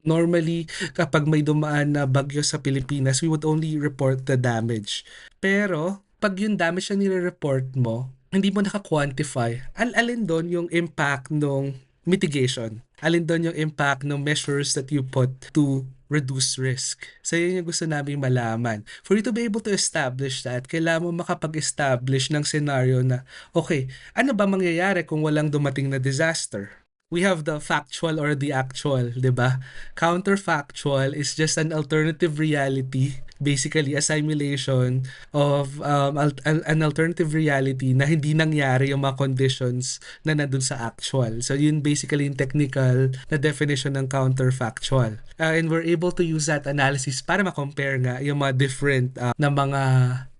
Normally, kapag may dumaan na bagyo sa Pilipinas, we would only report the damage. Pero, pag yung damage na nire-report mo, hindi mo naka-quantify, alin doon yung impact ng mitigation? Alin doon yung impact ng measures that you put to reduce risk? So, yun yung gusto namin malaman. For you to be able to establish that, kailangan mo makapag-establish ng scenario na, okay, ano ba mangyayari kung walang dumating na disaster? We have the factual or the actual, 'di ba? Counterfactual is just an alternative reality, basically a simulation of an alternative reality na hindi nangyari yung mga conditions na nandun sa actual. So yun basically yung technical na definition ng counterfactual. And we're able to use that analysis para ma-compare nga yung mga different na mga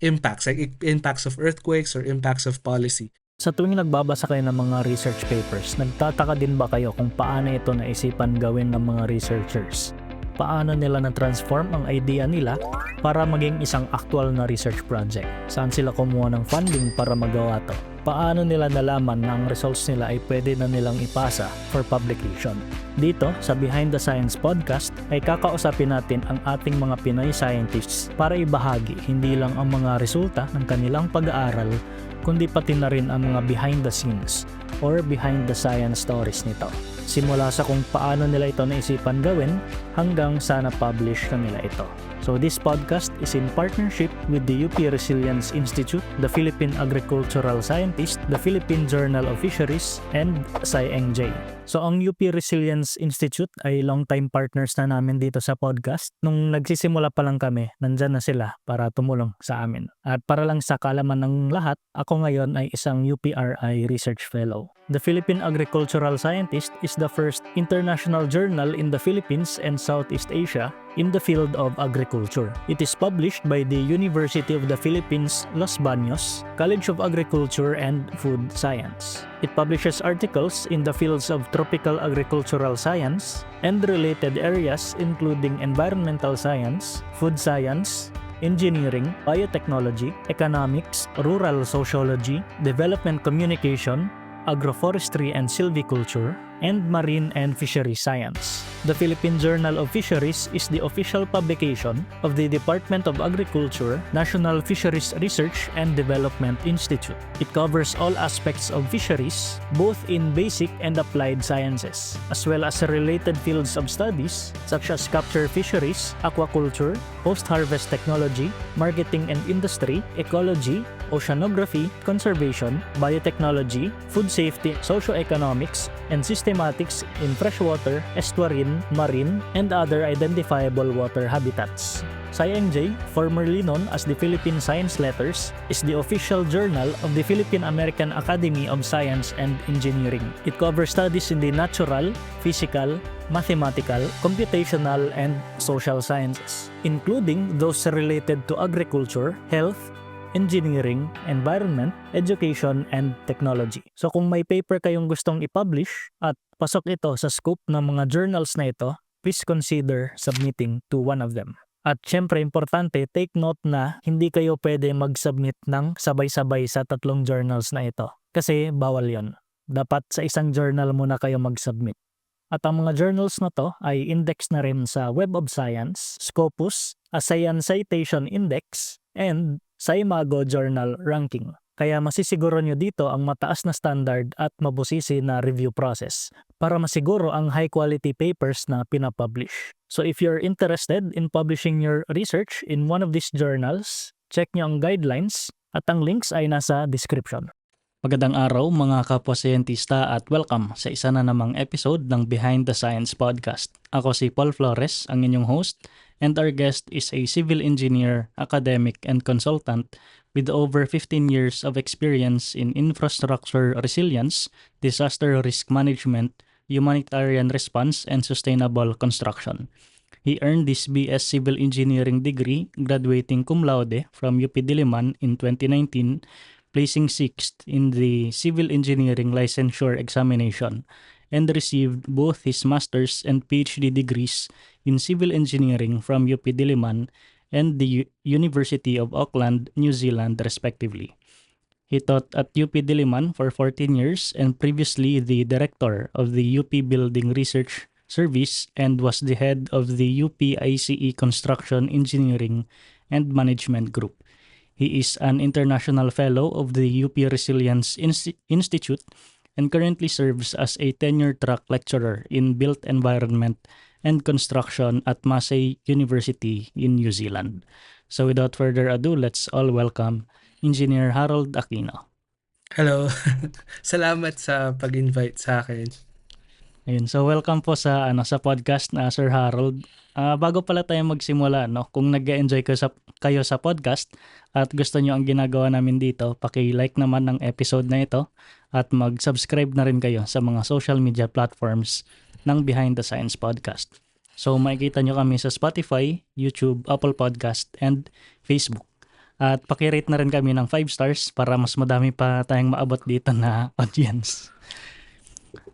impacts, like impacts of earthquakes or impacts of policy. Sa tuwing nagbabasa kayo ng mga research papers, nagtataka din ba kayo kung paano ito naisipan gawin ng mga researchers? Paano nila na-transform ang idea nila para maging isang actual na research project? Saan sila kumuha ng funding para magawa to? Paano nila nalaman na ang results nila ay pwede na nilang ipasa for publication? Dito sa Behind the Science podcast ay kakausapin natin ang ating mga Pinoy scientists para ibahagi hindi lang ang mga resulta ng kanilang pag-aaral kundi pati na rin ang mga behind the scenes or behind the science stories nito. Simula sa kung paano nila ito naisipan gawin hanggang sa na-publish na nila ito. So this podcast is in partnership with the UP Resilience Institute, the Philippine Agricultural Scientist, the Philippine Journal of Fisheries, and SciEngJ. So ang UP Resilience Institute ay long-time partners na namin dito sa podcast. Nung nagsisimula pa lang kami, nandyan na sila para tumulong sa amin. At para lang sa kaalaman ng lahat, ako ngayon ay isang UPRI Research Fellow. The Philippine Agricultural Scientist is the first international journal in the Philippines and Southeast Asia in the field of agriculture. It is published by the University of the Philippines, Los Baños, College of Agriculture and Food Science. It publishes articles in the fields of tropical agricultural science and related areas including environmental science, food science, engineering, biotechnology, economics, rural sociology, development communication, agroforestry and silviculture, and marine and fishery science. The Philippine Journal of Fisheries is the official publication of the Department of Agriculture, National Fisheries Research and Development Institute. It covers all aspects of fisheries, both in basic and applied sciences, as well as related fields of studies such as capture fisheries, aquaculture, post-harvest technology, marketing and industry, ecology, oceanography, conservation, biotechnology, food safety, socioeconomics, and systematics in freshwater, estuarine, marine, and other identifiable water habitats. SciEngJ, formerly known as the Philippine Science Letters, is the official journal of the Philippine American Academy of Science and Engineering. It covers studies in the natural, physical, mathematical, computational, and social sciences, including those related to agriculture, health, engineering, environment, education, and technology. So kung may paper kayong gustong i-publish at pasok ito sa scope ng mga journals na ito, please consider submitting to one of them. At syempre, importante, take note na hindi kayo pwede mag-submit ng sabay-sabay sa 3 journals na ito. Kasi bawal yon. Dapat sa isang journal muna kayo mag-submit. At ang mga journals na to ay index na rin sa Web of Science, Scopus, ASEAN Citation Index, and sa Imago Journal Ranking. Kaya masisiguro nyo dito ang mataas na standard at mabusisi na review process para masiguro ang high quality papers na pinapublish. So if you're interested in publishing your research in one of these journals, check nyo ang guidelines at ang links ay nasa description. Magandang araw mga kapwa-siyentista at welcome sa isa na namang episode ng Behind the Science podcast. Ako si Paul Flores, ang inyong host, and our guest is a civil engineer, academic, and consultant with over 15 years of experience in infrastructure resilience, disaster risk management, humanitarian response, and sustainable construction. He earned his BS Civil Engineering degree, graduating cum laude from UP Diliman in 2019, placing 6th in the Civil Engineering Licensure Examination, and received both his master's and PhD degrees in Civil Engineering from UP Diliman and the University of Auckland, New Zealand, respectively. He taught at UP Diliman for 14 years and previously the director of the UP Building Research Service and was the head of the UP-ICE Construction Engineering and Management Group. He is an international fellow of the UP Resilience Institute and currently serves as a tenure-track lecturer in built environment and construction at Massey University in New Zealand. So without further ado, let's all welcome Engineer Harold Aquino. Hello. Salamat sa pag-invite sa akin. Ayun, so welcome po sa sa podcast na Sir Harold. Bago pala tayo magsimula, kung nag-enjoy kayo sa podcast at gusto nyo ang ginagawa namin dito, paki-like naman ng episode na ito at mag-subscribe na rin kayo sa mga social media platforms ng Behind the Science Podcast. So makikita nyo kami sa Spotify, YouTube, Apple Podcast, and Facebook. At paki-rate na rin kami ng 5 stars para mas madami pa tayong maabot dito na audience.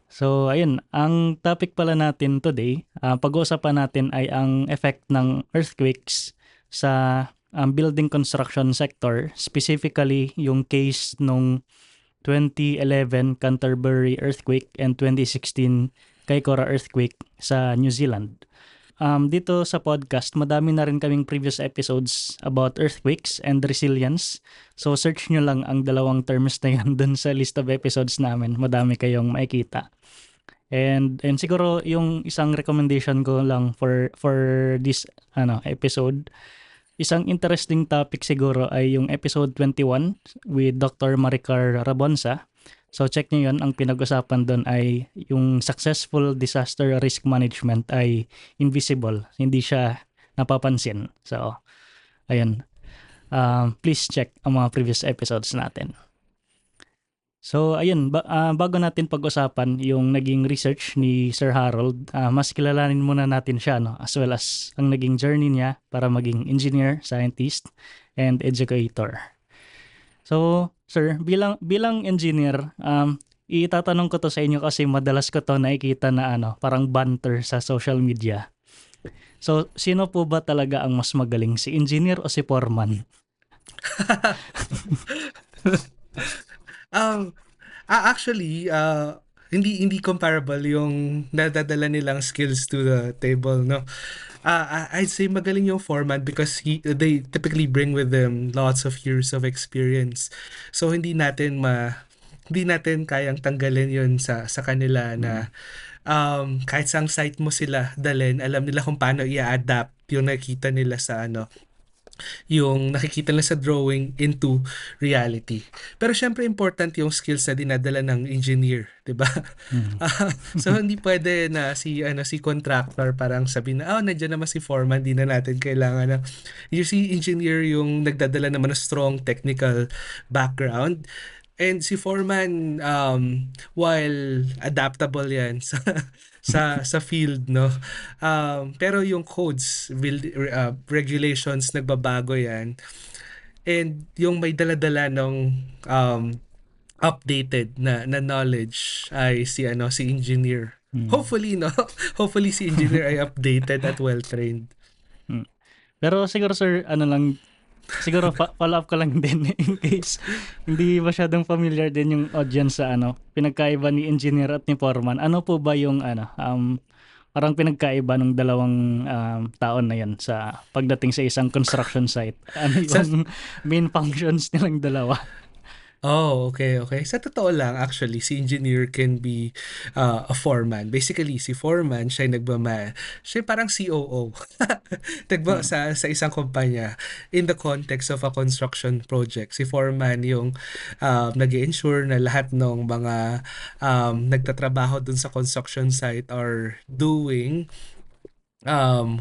So ayun, ang topic pala natin today, pag-uusapan natin ay ang effect ng earthquakes sa building construction sector, specifically yung case nung 2011 Canterbury earthquake and 2016 Kaikoura earthquake sa New Zealand. Dito sa podcast, madami na rin kaming previous episodes about earthquakes and resilience. So search nyo lang ang dalawang terms na yan dun sa list of episodes namin. Madami kayong makikita. And siguro yung isang recommendation ko lang for this episode, isang interesting topic siguro ay yung episode 21 with Dr. Maricar Rabonsa. So check nyo yun, ang pinag-usapan doon ay yung successful disaster risk management ay invisible, hindi siya napapansin. So ayun, please check ang mga previous episodes natin. So ayun, bago natin pag-usapan yung naging research ni Sir Harold, mas kilalanin muna natin siya, as well as ang naging journey niya para maging engineer, scientist, and educator. So sir, bilang engineer, itatanong ko to sa inyo kasi madalas ko to nakikita na parang banter sa social media. So sino po ba talaga ang mas magaling, si engineer o si foreman? Actually, hindi comparable yung nadadala nilang skills to the table, no? I'd say magaling yung foreman because they typically bring with them lots of years of experience. So hindi natin kayang tanggalin yun sa kanila na kahit sang site mo sila dalhin, alam nila kung paano i-adapt yung nakita nila sa yung nakikita nila sa drawing into reality. Pero syempre important yung skills na dinadala ng engineer, 'di ba? So hindi pwede na si contractor parang sabihin na nandiyan naman si foreman, di na natin kailangan na. You see, engineer yung nagdadala naman ng strong technical background. And si foreman, while adaptable yan sa field, no? Pero yung codes, regulations, nagbabago yan. And yung may daladala ng updated na knowledge ay si engineer. Hopefully, no? Hopefully si engineer ay updated at well-trained. Pero siguro sir, siguro follow up ko lang din in case hindi masyadong familiar din yung audience sa pinagkaiba ni engineer at ni foreman. Ano po ba yung parang pinagkaiba ng dalawang taon na yan sa pagdating sa isang construction site? Ano yung main functions nilang dalawa? Oh, okay. Sa totoo lang, actually, si engineer can be a foreman. Basically, si foreman, siya parang COO. sa isang kumpanya. In the context of a construction project, si foreman yung nag-ensure na lahat ng mga nagtatrabaho dun sa construction site are doing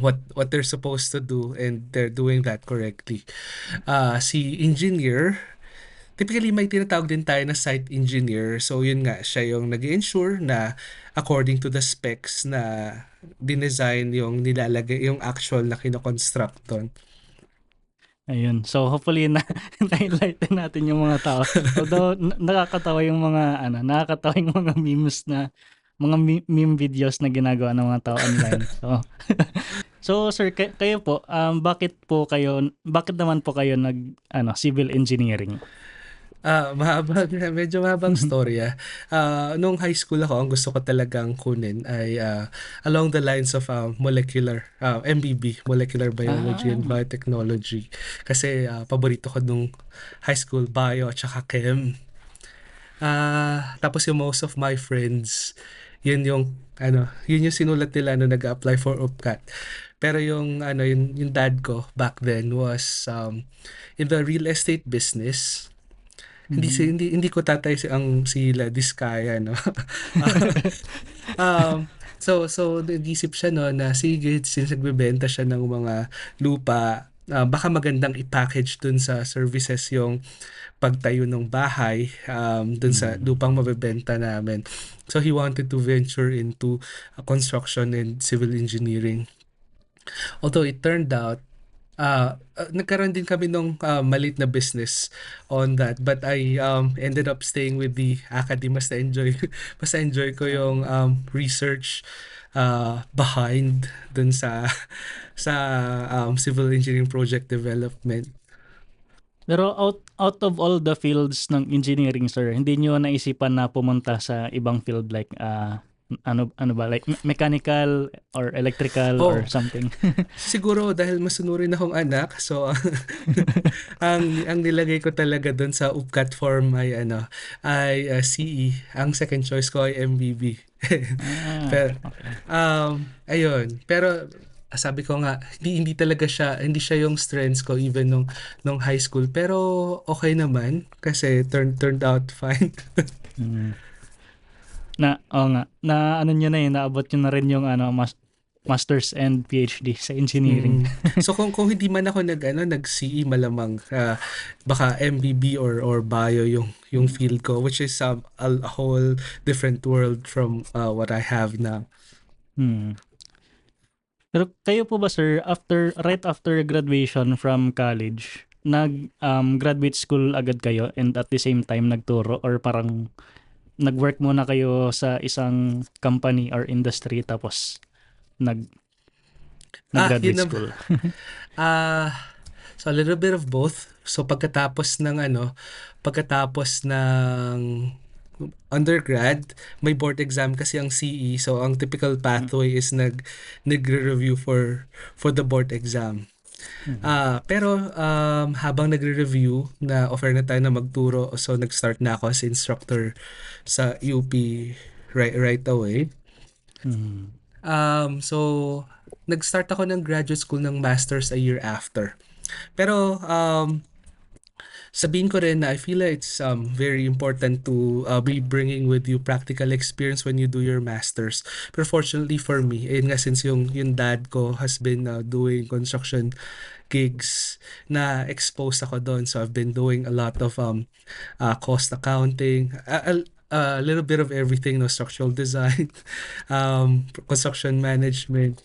what they're supposed to do, and they're doing that correctly. Si engineer, typically may tinatawag din tayo na site engineer. So yun nga, siya yung nag-ensure na according to the specs na dinesign yung nilalagay, yung actual na kinoconstruct doon. Ayun. So hopefully na-enlighten natin yung mga tao. Although nakakatawa yung mga memes na mga meme videos na ginagawa ng mga tao online. So sir, kayo po, bakit naman po kayo civil engineering? Medyo mahabang storya. Nung high school ako, ang gusto ko talagang kunin ay along the lines of MBB, Molecular Biology and Ah, Biotechnology. Kasi paborito ko nung high school, bio at saka chem. Tapos yung most of my friends, yun yung sinulat nila nung nag-apply for UPCAT. Pero yung dad ko back then was in the real estate business. mhm. Hindi ko tatay ang sila Diskaya, no. So nag-isip siya no na sige, since nagbebenta siya ng mga lupa, baka magandang i-package dun sa services yung pagtayo ng bahay dun sa Mm. lupang mabebenta namin. So he wanted to venture into construction and civil engineering. Although it turned out nagkaroon din kami nung maliit na business on that, but I ended up staying with the academy. Mas enjoy ko yung research behind dun sa civil engineering project development. Pero out of all the fields ng engineering, sir, hindi niyo naisipan na pumunta sa ibang field like ano ba like mechanical or electrical or Oh, something? siguro dahil masunurin akong anak, so ang nilagay ko talaga doon sa UPCAT form ay CE. Ang second choice ko ay MBB. Ah, Pero okay. ayun. Pero sabi ko nga, hindi siya yung strengths ko even nung high school. Pero okay naman kasi turned out fine. Mm. Oo nga, na ano niyo na naabot niyo na rin yung masters and PhD sa engineering. Mm. So kung hindi man ako nag-CE, malamang baka MBB or bio yung field ko, which is a whole different world from what I have now. Hmm. Pero kayo po ba, sir, right after graduation from college, graduate school agad kayo and at the same time nagturo, or parang nag-work muna kayo sa isang company or industry tapos nag Yun nag-graduate na. school? So a little bit of both. So pagkatapos ng undergrad, may board exam kasi ang CE. So ang typical Mm, pathway is nagre-review for the board exam. mm, Pero habang nagre-review, na offer na tayo na magturo, so nag-start na ako as instructor sa UP right away. mm. So nag-start ako ng graduate school ng masters a year after. Pero sabihin ko rin na I feel like it's very important to be bringing with you practical experience when you do your masters. Pero fortunately for me, nga since yung dad ko has been doing construction gigs, na exposed ako doon. So I've been doing a lot of cost accounting, a little bit of everything, no, structural design, construction management.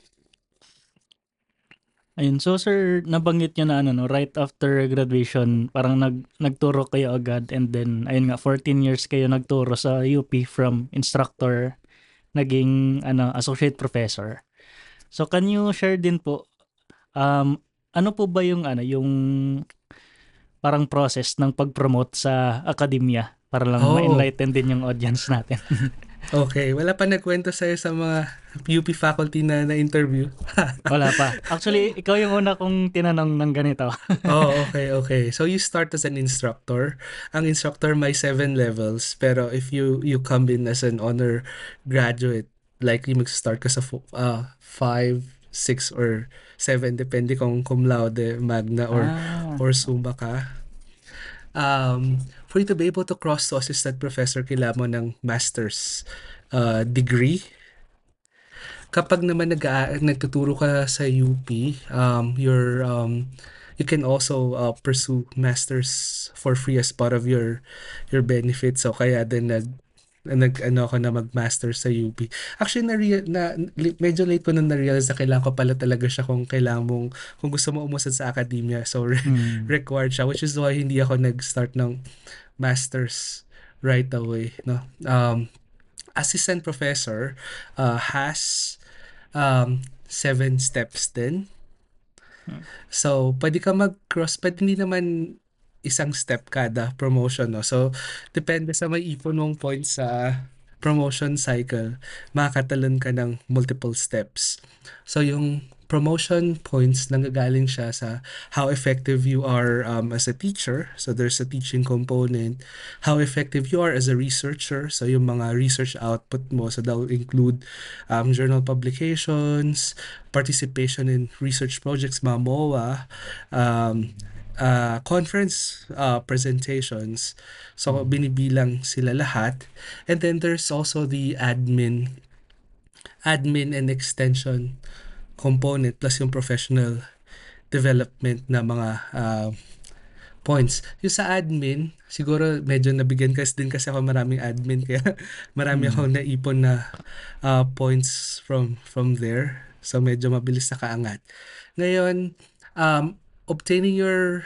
Ayun. So sir, nabanggit niyo na no, right after graduation, parang nagturo kayo agad, and then ayun nga 14 years kayo nagturo sa UP from instructor naging associate professor. So can you share din po ano po ba yung parang process ng pag-promote sa akademya para lang Oh, ma-enlighten din yung audience natin? okay. Wala pa nagkwento sa'yo sa mga UP faculty na interview. Wala pa. Actually, ikaw yung una kong tinanong ng ganito. Oh, okay, okay. So you start as an instructor. Ang instructor may 7 levels, pero if you come in as an honor graduate, likely mag-start ka sa 5, 6 or 7, depende kung cum laude, magna Ah, or summa ka. For you to be able to cross to assistant professor, kailangan mo ng master's degree. Kapag naman nagtuturo ka sa UP, you can also pursue masters for free as part of your benefits. So kaya din ako na mag-master sa UP. Actually medyo late ko na realize na kailangan ko pala talaga siya kung gusto mo umusad sa academia. So hmm. required siya, which is why hindi ako nag-start ng masters right away, no. Assistant professor has 7 steps din. Hmm. So, pwede ka mag-cross, but hindi naman isang step kada promotion, no? So, depende sa may ipon mong points sa promotion cycle, makakatalon ka ng multiple steps. So, yung promotion points nanggagaling siya sa how effective you are as a teacher. So, there's a teaching component. How effective you are as a researcher. So, yung mga research output mo. So, that will include journal publications, participation in research projects, mga MOA, conference presentations. So, binibilang sila lahat. And then there's also the admin and extension component plus yung professional development na mga points. Yung sa admin, siguro medyo nabigyan din kasi ako maraming admin kaya marami akong naipon na points from there. So medyo mabilis na kaangat. Ngayon, obtaining your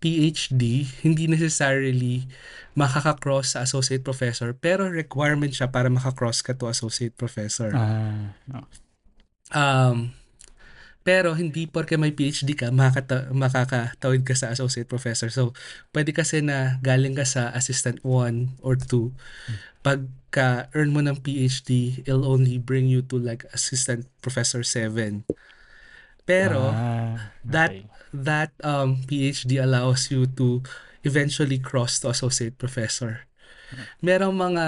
PhD, hindi necessarily makaka-cross sa associate professor, pero requirement siya para makakross ka to associate professor. No. Pero hindi porke may PhD ka, makakatawid ka sa associate professor. So, pwede kasi na galing ka sa assistant 1 or 2. Pagka-earn mo ng PhD, it'll only bring you to like assistant professor 7. Pero, Okay. that PhD allows you to eventually cross to associate professor. Merong mga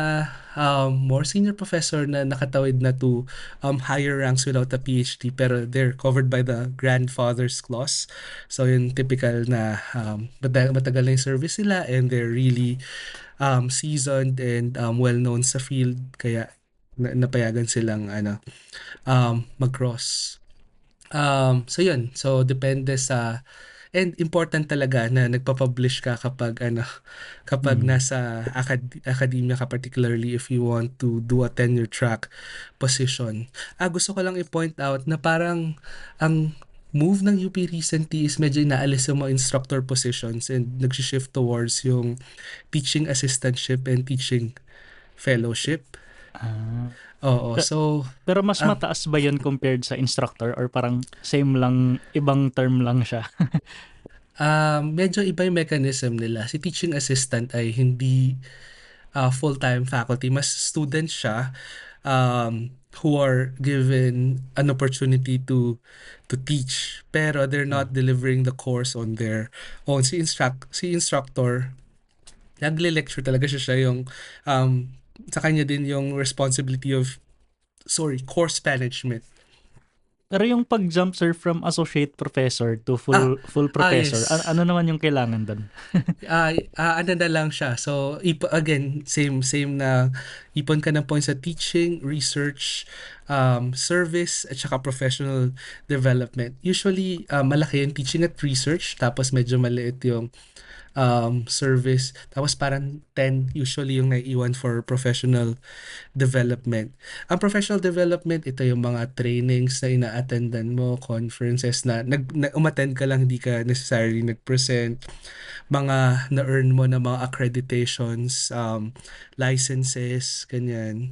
more senior professor na nakatawid na to higher ranks without a PhD pero they're covered by the grandfather's clause. So yung typical na matagal na yung service nila and they're really seasoned and well-known sa field kaya napayagan silang mag-cross. So yun. So depende sa and important talaga na nagpa-publish ka kapag nasa academia ka, particularly if you want to do a tenure track position. Gusto ko lang i-point out na parang ang move ng UP recently is medyo inaalis yung mga instructor positions and nag-shift towards yung teaching assistantship and teaching fellowship. Oo, so Pero mas mataas ba yun compared sa instructor or parang same lang, ibang term lang siya? medyo iba yung mechanism nila. Si teaching assistant ay hindi full-time faculty. Mas students siya who are given an opportunity to teach. Pero they're not delivering the course on their own. Si instructor, nagle-lecture talaga siya yung sa kanya din yung responsibility of course management. Pero yung pag-jump sir from associate professor to full professor, yes. Ano naman yung kailangan doon? Ano na lang siya. So, again, same na ipon ka ng points sa teaching, research, service, at saka professional development. Usually, malaki yung teaching at research, tapos medyo maliit yung service. Tapos parang 10 usually yung naiiwan for professional development. Ang professional development, ito yung mga trainings na ina-attendan mo, conferences na umattend ka lang, hindi ka necessarily nag-present, mga na-earn mo na mga accreditations, licenses, ganyan.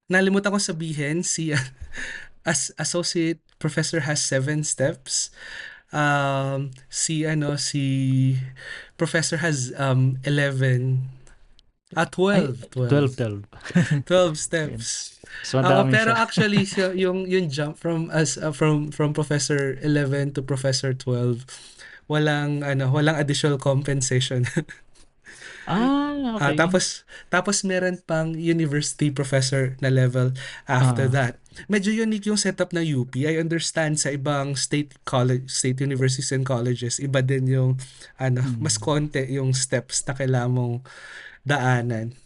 Nalimutan ko sabihin, as associate professor has 7 steps. Si professor has 11 12 steps. So, madami Pero siya. actually yung jump from professor 11 to professor 12 walang additional compensation. Okay. Tapos meron pang university professor na level after that. Medyo unique yung setup ng UP. I understand sa ibang state universities and colleges, iba din yung mas konti yung steps na kailangan mong daanan.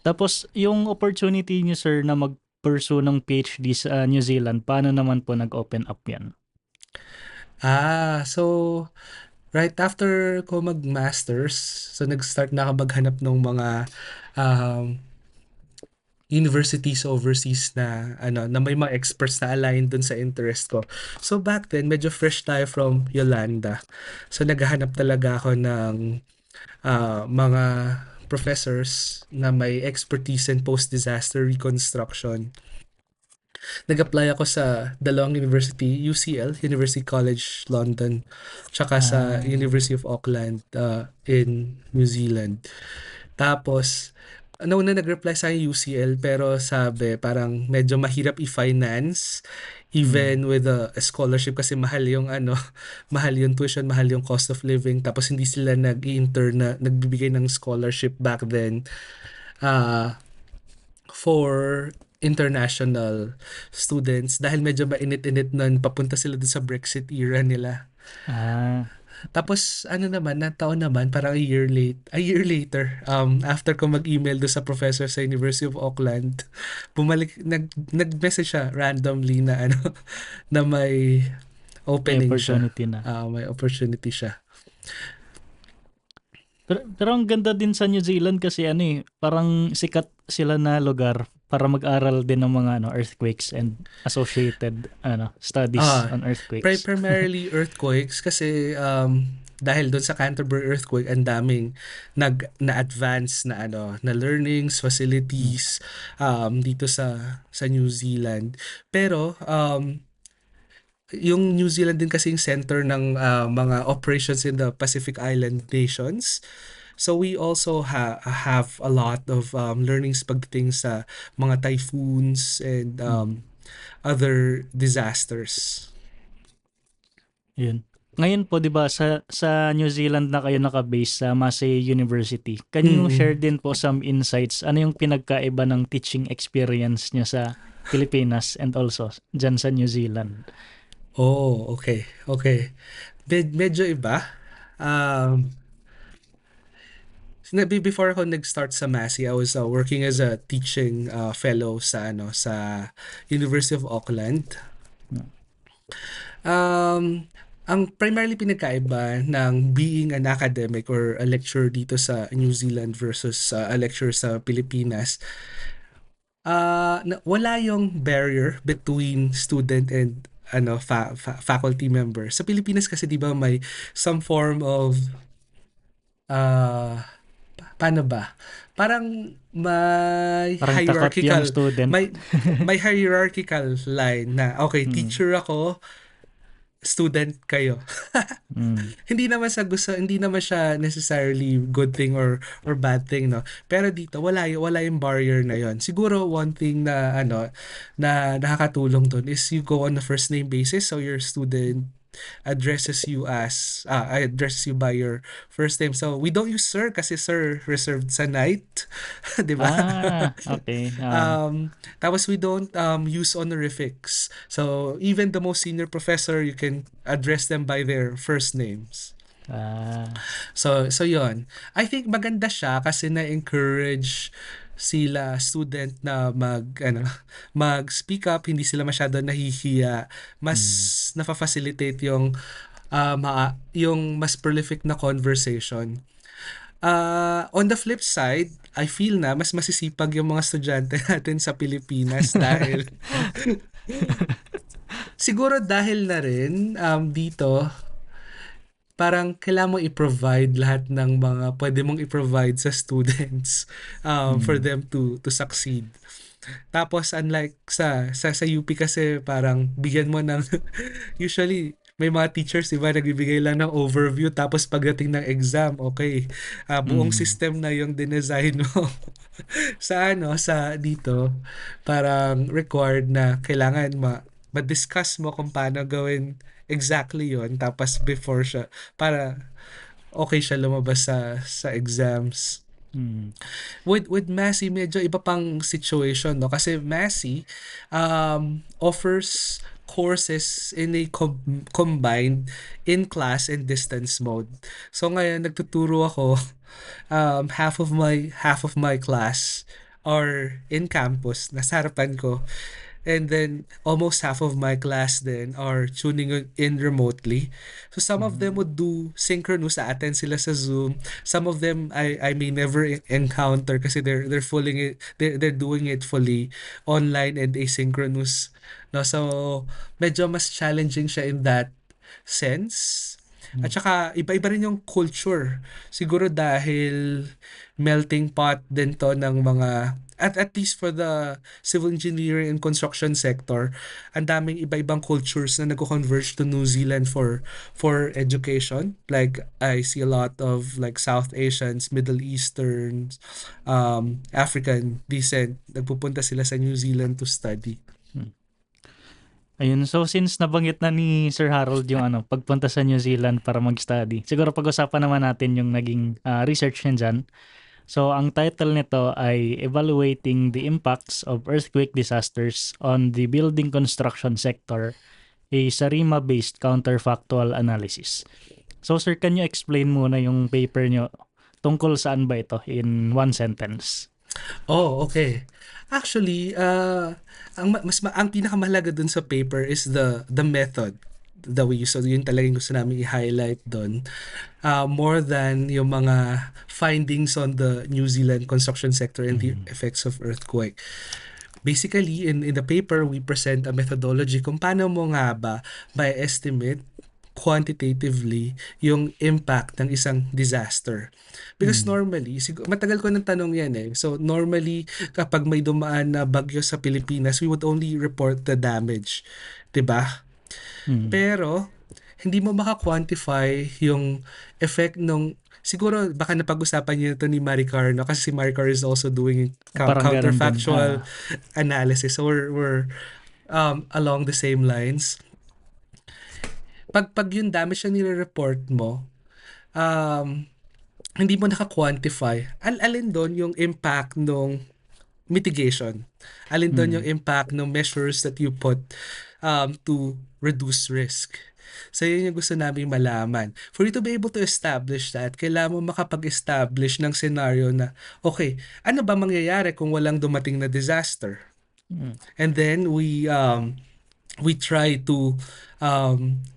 Tapos yung opportunity niyo sir na mag-pursue ng PhD sa New Zealand, paano naman po nag-open up yan? So right after ko mag-masters, so nag-start na ako maghanap ng mga universities overseas na na may mga experts na align dun sa interest ko. So back then, medyo fresh tayo from Yolanda. So naghahanap talaga ako ng mga professors na may expertise in post-disaster reconstruction. Nag-apply ako sa dalawang university, UCL, University College London, tsaka sa Ah, University of Auckland in New Zealand. Tapos, nauna nag-reply sa akin UCL pero sabi parang medyo mahirap i-finance mm, even with a scholarship kasi mahal yung ano, mahal yung tuition, mahal yung cost of living. Tapos hindi sila nag-i-intern na nagbibigay ng scholarship back then. Ah, for international students dahil medyo mainit-init nun, papunta sila dun sa Brexit era nila. ah, Tapos ano naman, nataon naman parang a year later, after ko mag-email do sa professor sa University of Auckland, nag-message siya randomly na ano, na may may opening siya. opportunity na. May opportunity siya. Pero ang ganda din sa New Zealand kasi ano eh, parang sikat sila na lugar para mag-aral din ng mga earthquakes and associated studies Ah, on earthquakes. primarily earthquakes kasi dahil doon sa Canterbury earthquake ang daming na-advance na ano na learnings Mm. facilities dito sa New Zealand. Pero yung New Zealand din kasi yung center ng mga operations in the Pacific Island nations. So we also have a lot of learnings pagdating sa mga typhoons and Mm. other disasters. Yun. Ngayon po 'di ba sa New Zealand na kayo naka-base sa Massey University. Can you share Mm. din po some insights? Ano yung pinagkaiba ng teaching experience niya sa Pilipinas and also diyan sa New Zealand? Oh, okay. Okay. Medyo iba. Um, before ako nag-start sa Massey, I was working as a teaching fellow sa ano sa University of Auckland. Mm. Um, ang primarily pinagkaiba ng being an academic or a lecturer dito sa New Zealand versus a lecturer sa Pilipinas, wala yung barrier between student and ano faculty member. Sa Pilipinas kasi 'di ba may some form of ah paano ba? Parang Parang takot yung student. may may hierarchical line na okay, Mm. teacher ako, student kayo. Mm. Hindi naman siya necessarily good thing or bad thing, no. Pero dito wala yung barrier na yon. Siguro one thing na ano na nakakatulong dun is you go on a first name basis, so your student addresses you by your first name. So we don't use sir kasi sir reserved sa night, 'di ba? Okay. Tapos we don't use honorifics. So even the most senior professor, you can address them by their first names. Ah, So yon. I think maganda siya kasi na-encourage sila student na mag-speak up, hindi sila masyado nahihiya, mas mm. nafa-facilitate yung mas prolific na conversation. On the flip side, I feel na mas masisipag yung mga estudyante natin sa Pilipinas dahil siguro dahil na rin dito parang kailangan mo i-provide lahat ng mga pwede mong i-provide sa students for Mm. them to succeed. Tapos unlike sa UP kasi parang bigyan mo ng usually may mga teachers, di ba, nagbibigay lang ng overview tapos pagdating ng exam, okay, buong Mm. system na yung dinesign mo. Sa dito, parang required na kailangan ma-discuss mo kung paano gawin exactly yon tapos before siya, para okay siya lumabas sa exams. Mm. With Massey, medyo iba pang situation, no? Kasi Massey offers courses in a combined in-class and distance mode. So ngayon, nagtuturo ako, half of my class are in campus, nasa harapan ko. And then almost half of my class then are tuning in remotely. So some of them Mm. would do synchronous, attend sila sa Zoom. Some of them I may never encounter kasi they're fully they're doing it fully online and asynchronous. No, so medyo mas challenging siya in that sense. At saka iba-iba rin yung culture. Siguro dahil melting pot din 'to ng mga at least for the civil engineering and construction sector, ang daming iba-ibang cultures na nagko-converge to New Zealand for education. Like I see a lot of like South Asians, Middle Easterns, African descent, nagpupunta sila sa New Zealand to study. Ayun, so since nabanggit na ni Sir Harold yung pagpunta sa New Zealand para mag-study, siguro pag-usapan naman natin yung naging research niya dyan. So ang title nito ay Evaluating the Impacts of Earthquake Disasters on the Building Construction Sector, a Sarima-based counterfactual analysis. So sir, can you explain muna yung paper nyo tungkol saan ba ito in one sentence? Oh, okay. Actually, ang pinakamahalaga dun sa paper is the method that we use. So yun talagang gusto namin i-highlight dun. More than yung mga findings on the New Zealand construction sector and the effects of earthquake. Basically, in the paper, we present a methodology kung paano mo nga ba by estimate quantitatively yung impact ng isang disaster. Because normally, matagal ko ng tanong yan eh. So normally, kapag may dumaan na bagyo sa Pilipinas, we would only report the damage. 'Di ba? Pero, hindi mo maka-quantify yung effect nung siguro baka napag-usapan niyo ito ni Maricar, no? Kasi si Maricar is also doing Parang ganun din. counterfactual analysis. So we're along the same lines. Pag yung damage na nire-report mo, hindi mo naka-quantify. Alin doon yung impact ng mitigation? Alin doon yung impact ng measures that you put to reduce risk? So yun yung gusto namin malaman. For you to be able to establish that, kailangan mo makapag-establish ng scenario na, okay, ano ba mangyayari kung walang dumating na disaster? And then we try to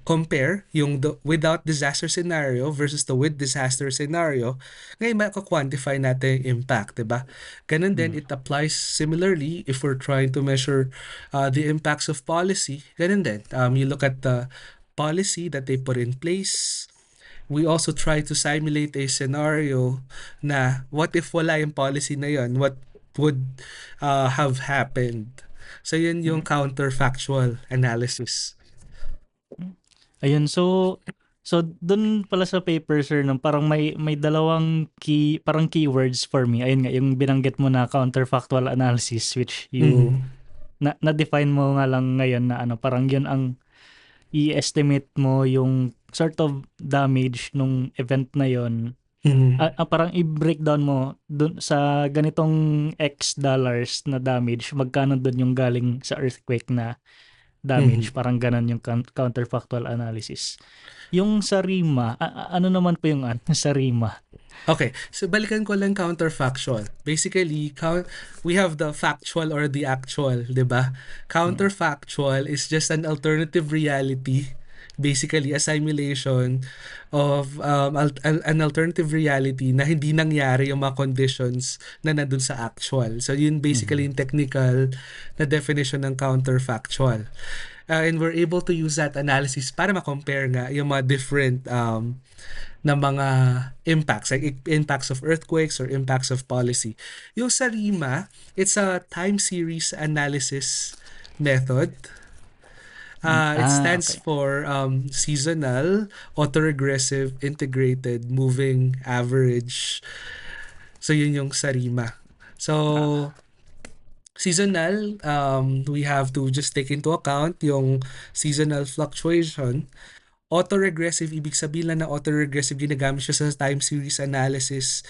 compare yung without disaster scenario versus the with disaster scenario. Ngayon, maka-quantify natin yung impact, diba? Ganun din, it applies similarly if we're trying to measure the impacts of policy. Ganun din. You look at the policy that they put in place. We also try to simulate a scenario na what if wala yung policy na yun? What would have happened? So yun yung counterfactual analysis. Ayun, so dun pala sa paper sir, no, parang may dalawang keywords for me. Ayun nga, yung binanggit mo na counterfactual analysis, which you na-define mo nga lang ngayon na parang yun ang i-estimate mo yung sort of damage nung event na yun. Parang i-breakdown mo dun sa ganitong X dollars na damage, magkano dun yung galing sa earthquake na damage. Parang ganon yung counterfactual analysis. Yung Sarima, ano naman po yung Sarima? Okay, so balikan ko lang counterfactual. Basically, we have the factual or the actual, di ba? Counterfactual is just an alternative reality, basically a simulation of an alternative reality na hindi nangyari yung mga conditions na nandun sa actual. So yun basically yung technical na definition ng counterfactual. And we're able to use that analysis para ma-compare nga yung mga different na mga impacts, like impacts of earthquakes or impacts of policy. Yung Sarima, it's a time series analysis method. It stands for seasonal, autoregressive, integrated, moving average. So yun yung Sarima. So seasonal, we have to just take into account yung seasonal fluctuation. Autoregressive, ibig sabihin lang na autoregressive, ginagamit siya sa time series analysis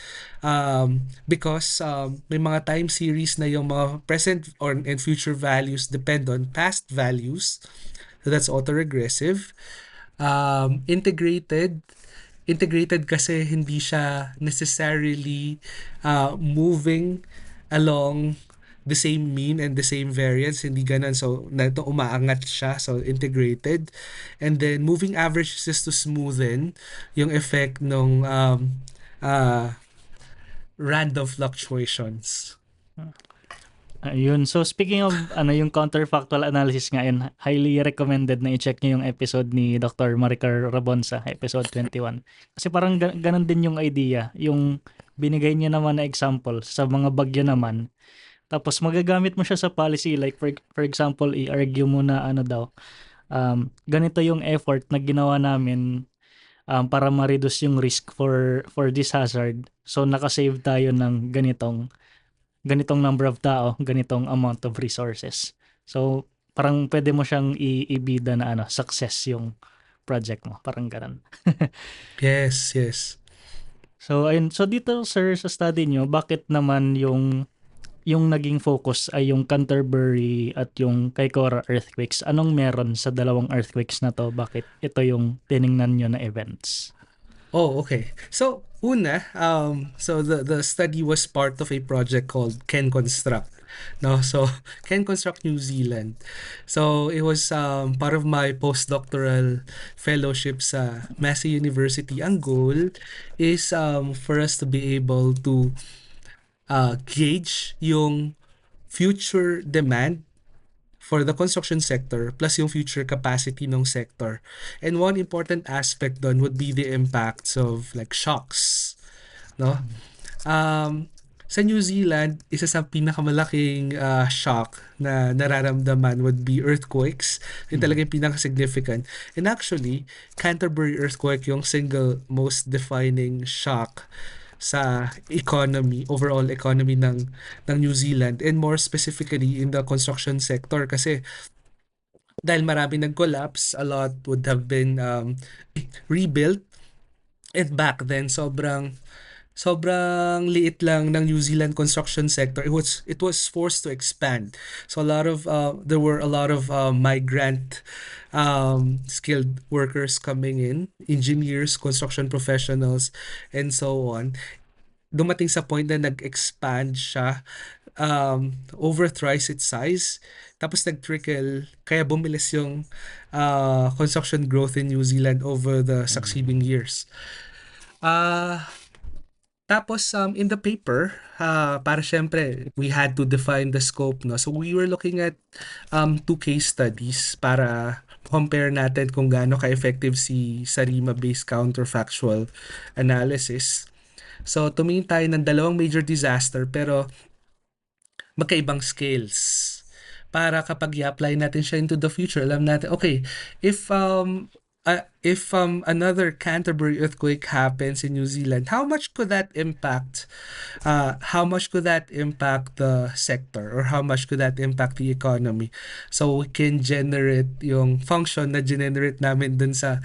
because may mga time series na yung mga present and future values depend on past values. So that's autoregressive. Integrated kasi hindi siya necessarily moving along the same mean and the same variance, hindi ganun. So umaangat siya, so integrated. And then moving average is just to smoothen yung effect ng random fluctuations. Ayun. So speaking of yung counterfactual analysis nga yun, highly recommended na i-check niyo yung episode ni Dr. Maricar Rabonsa, episode 21. Kasi parang ganun din yung idea, yung binigay niya naman na example sa mga bagyo naman. Tapos magagamit mo siya sa policy, like for example, i-argue mo na ganito yung effort na ginawa namin para ma-reduce yung risk for this hazard. So nakasave tayo ng ganitong number of tao, ganitong amount of resources. So, parang pwede mo siyang ibida na success yung project mo. Parang ganun. Yes, yes. So, ayun. So, dito, sir, sa study nyo, bakit naman yung naging focus ay yung Canterbury at yung Kaikoura earthquakes? Anong meron sa dalawang earthquakes na to? Bakit ito yung tiningnan nyo na events? Oh, okay. So, so the study was part of a project called Can Construct. No, so Can Construct New Zealand. So it was part of my postdoctoral fellowship sa Massey University. Ang goal is for us to be able to gauge yung future demand for the construction sector plus yung future capacity ng sector. And one important aspect doon would be the impacts of like shocks, no? Sa New Zealand, isa sa pinakamalaking shock na nararamdaman would be earthquakes. Yun talaga yung pinaka-significant. And actually, Canterbury earthquake yung single most defining shock sa overall economy ng New Zealand, and more specifically in the construction sector, kasi dahil marami nag-collapse, a lot would have been rebuilt, and back then sobrang liit lang ng New Zealand construction sector. It was forced to expand. So there were a lot of migrant skilled workers coming in, engineers, construction professionals, and so on. Dumating sa point na nag-expand siya over thrice its size. Tapos nag-trickle, kaya bumilis yung construction growth in New Zealand over the succeeding years. Tapos in the paper, para syempre, we had to define the scope, no? So we were looking at two case studies para compare natin kung gaano ka-effective si Sarima-based counterfactual analysis. So tumingin tayo ng dalawang major disaster pero magkaibang scales. Para kapag i-apply natin siya into the future, alam natin, okay, if another Canterbury earthquake happens in New Zealand, how much could that impact the sector, or how much could that impact the economy? So we can generate yung function na generate namin dun sa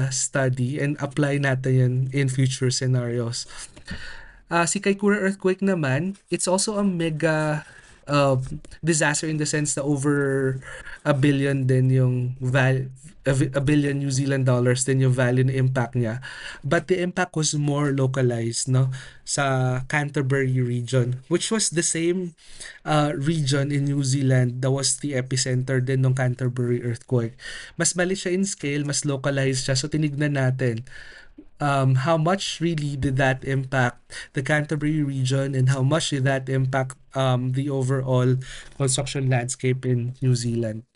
study and apply natin yun in future scenarios. Si Kaikoura earthquake naman, it's also a mega disaster in the sense na over a billion din yung a billion New Zealand dollars din yung value na impact niya. But the impact was more localized, no, sa Canterbury region, which was the same region in New Zealand that was the epicenter din ng Canterbury earthquake. Mas mali siya in scale, mas localized siya. So tinignan natin how much really did that impact the Canterbury region, and how much did that impact the overall construction landscape in New Zealand.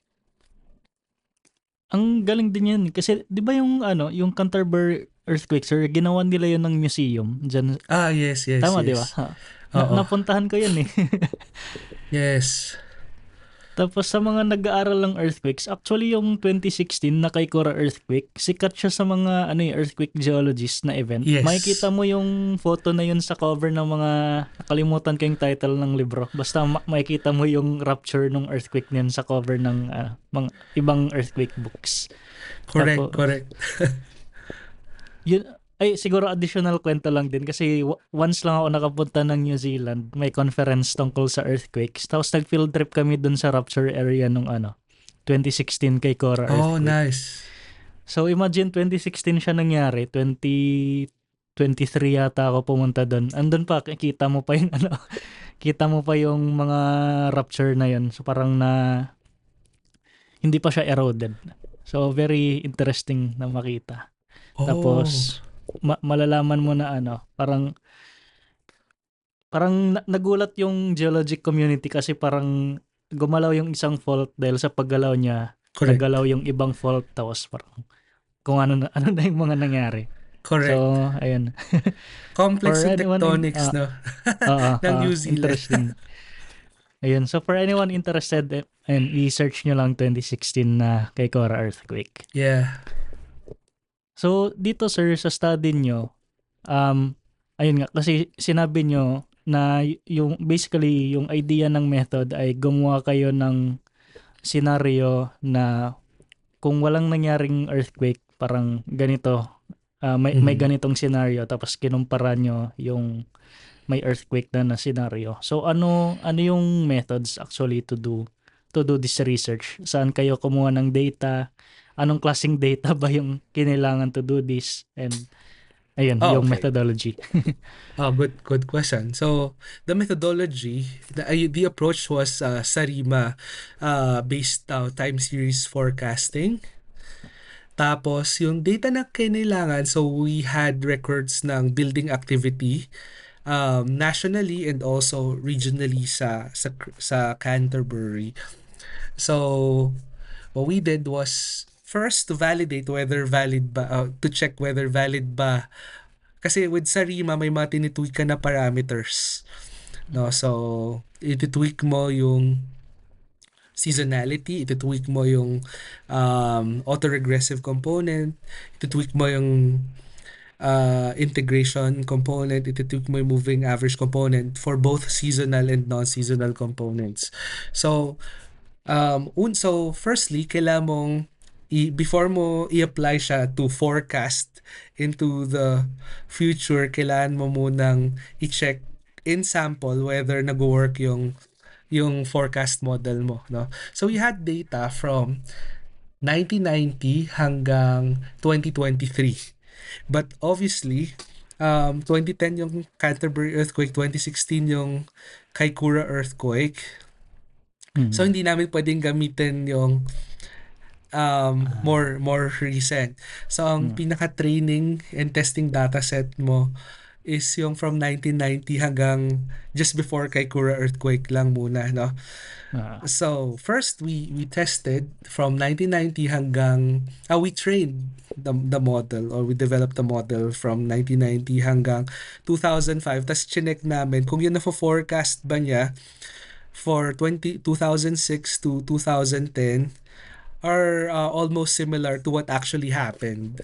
Ang galing din yan kasi 'di ba yung Canterbury earthquake, sir, ginawan nila yun ng museum diyan. Yes. Tama, Yes. di ba? Napuntahan ko yun eh. Yes. Tapos sa mga nag-aaral ng earthquakes, actually yung 2016 na Kaikoura earthquake, sikat siya sa mga earthquake geologist na event. Yes. Makikita mo yung photo na yun sa cover ng mga, nakalimutan ko yung title ng libro. Basta makikita mo yung rupture ng earthquake niyan sa cover ng mga ibang earthquake books. Correct. Yun, siguro additional kwento lang din kasi once lang ako nakapunta ng New Zealand, may conference tungkol sa earthquakes. Tapos nag-field trip kami dun sa rupture area nung 2016 Kaikoura earthquake. Oh, nice. So imagine 2016 siya nangyari, 2023 yata ako pumunta dun. Andun pa, kita mo pa yung kita mo pa yung mga rupture na yun. So parang hindi pa siya eroded. So very interesting na makita. Oh. Tapos malalaman mo na parang parang nagulat yung geologic community kasi parang gumalaw yung isang fault dahil sa paggalaw niya, Correct. naggalaw yung ibang fault tapos parang kung ano na yung mga nangyari. Correct. So, ayun. For Complex yung anyone tectonics, no? ng New Zealand. interesting. Ayun, so for anyone interested, and i-search nyo lang 2016 na Kaikoura earthquake. Yeah. So, dito sir, sa study nyo, ayun nga, kasi sinabi nyo na yung basically yung idea ng method ay gumawa kayo ng scenario na kung walang nangyaring earthquake, parang ganito, may ganitong scenario, tapos kinumpara nyo yung may earthquake na scenario. So ano yung methods actually to do this research? Saan kayo kumuha ng data? Anong klaseng data ba yung kinailangan to do this? And ayun, yung Okay. methodology. Good question. So, the methodology, the approach was SARIMA based time series forecasting. Tapos, yung data na kinailangan, so we had records ng building activity nationally and also regionally sa Canterbury. So, what we did was first to validate whether valid ba, to check whether valid ba. Kasi with SARIMA, may mga tinitweak ka na parameters. No? So, ititweak mo yung seasonality, ititweak mo yung autoregressive component, ititweak mo yung integration component, ititweak mo yung moving average component for both seasonal and non-seasonal components. So, so firstly, kailangan mong before mo i-apply siya to forecast into the future, kailangan mo munang i-check in sample whether nag-work yung forecast model mo, no? So we had data from 1990 hanggang 2023. But obviously, 2010 yung Canterbury earthquake, 2016 yung Kaikoura earthquake. So hindi namin pwedeng gamitin yung more recent. So ang pinaka-training and testing dataset mo is yung from 1990 hanggang just before Kaikoura earthquake lang muna, no? So first we tested from 1990 hanggang we trained the model, or we developed the model from 1990 hanggang 2005. Tas chinek namin kung yun na-forecast ba niya for 2006 to 2010 are almost similar to what actually happened.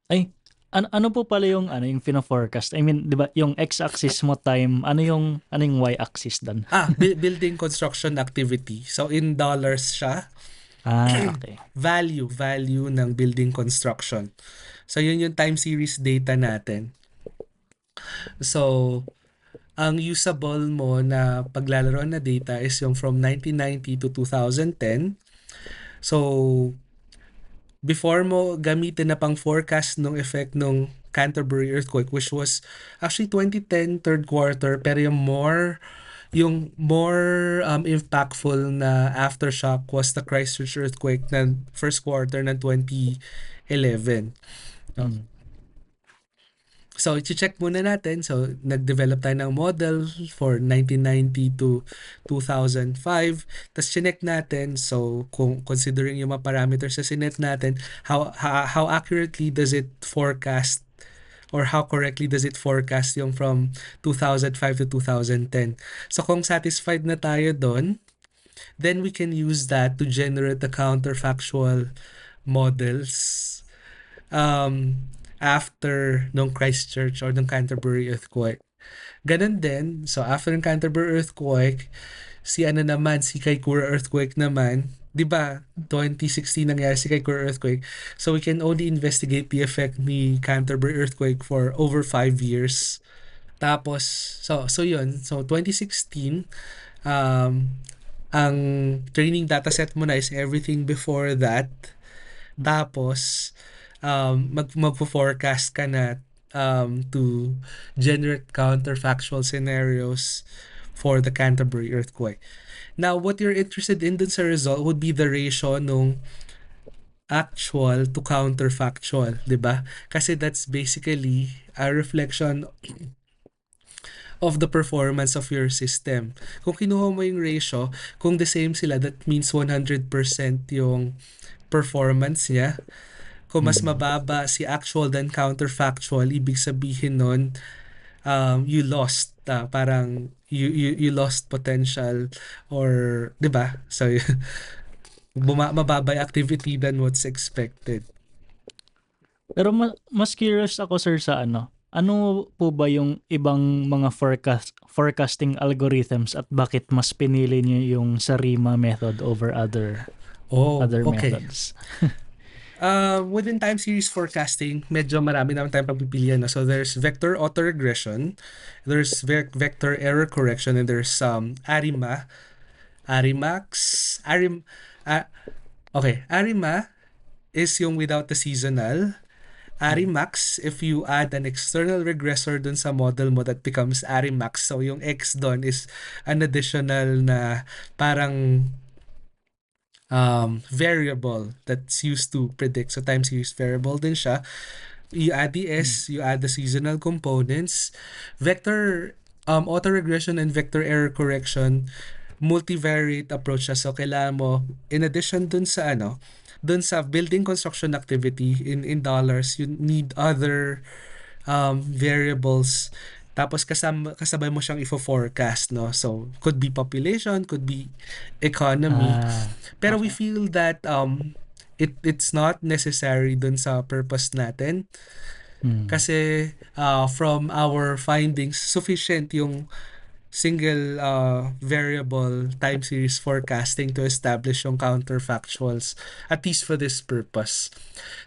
Ay, ano po pala yung yung fina-forecast? I mean, 'di ba, yung x-axis mo time, ano yung y-axis dan? Building construction activity. So in dollars siya. Okay. Value ng building construction. So yun yung time series data natin. So ang usable mo na paglalaro na data is yung from 1990 to 2010. So before mo gamitin na pang forecast ng effect ng Canterbury earthquake, which was actually 2010 third quarter, pero yung more impactful na aftershock was the Christchurch earthquake ng first quarter ng 2011. So, i-check muna natin. So, nag-develop tayo ng model for 1990 to 2005. Tapos, chinek natin. So, kung considering yung mga parameters sa sinet natin, how accurately does it forecast, or how correctly does it forecast yung from 2005 to 2010. So, kung satisfied na tayo doon, then we can use that to generate the counterfactual models after nung Christchurch or nung Canterbury earthquake. Ganun din, so after ng Canterbury earthquake, si Kaikoura earthquake naman, 'di ba? 2016 nangyari si Kaikoura earthquake. So we can only investigate the effect ni Canterbury earthquake for over 5 years. Tapos so yun. So 2016 ang training dataset mo na is everything before that. Tapos magpo-forecast ka na to generate counterfactual scenarios for the Canterbury earthquake. Now, what you're interested in dun sa result would be the ratio nung actual to counterfactual, 'di ba? Kasi that's basically a reflection of the performance of your system. Kung kinuha mo yung ratio, kung the same sila, that means 100% yung performance niya. Kung mas mababa si actual than counterfactual, ibig sabihin nun, you lost. Parang you lost potential or, di ba? So, mababa yung activity than what's expected. Pero mas curious ako sir sa ano po ba yung ibang mga forecasting algorithms at bakit mas pinili niyo yung Sarima method over other Okay. methods? Within time series forecasting, medyo marami naman tayong pagpipilian. No? So there's vector autoregression, there's vector error correction, and there's ARIMA, ARIMA is yung without the seasonal. ARIMAX, if you add an external regressor dun sa model mo, that becomes ARIMAX. So yung X dun is an additional na parang variable that's used to predict. So time series variable din siya. You add the S, you add the seasonal components. Vector autoregression and vector error correction, multivariate approach siya. So kailangan mo, in addition dun sa building construction activity in dollars, you need other variables. Tapos kasabay mo siyang ifo-forecast, no? So, could be population, could be economy. Pero we feel that it's not necessary dun sa purpose natin. Kasi from our findings, sufficient yung single variable time series forecasting to establish yung counterfactuals, at least for this purpose.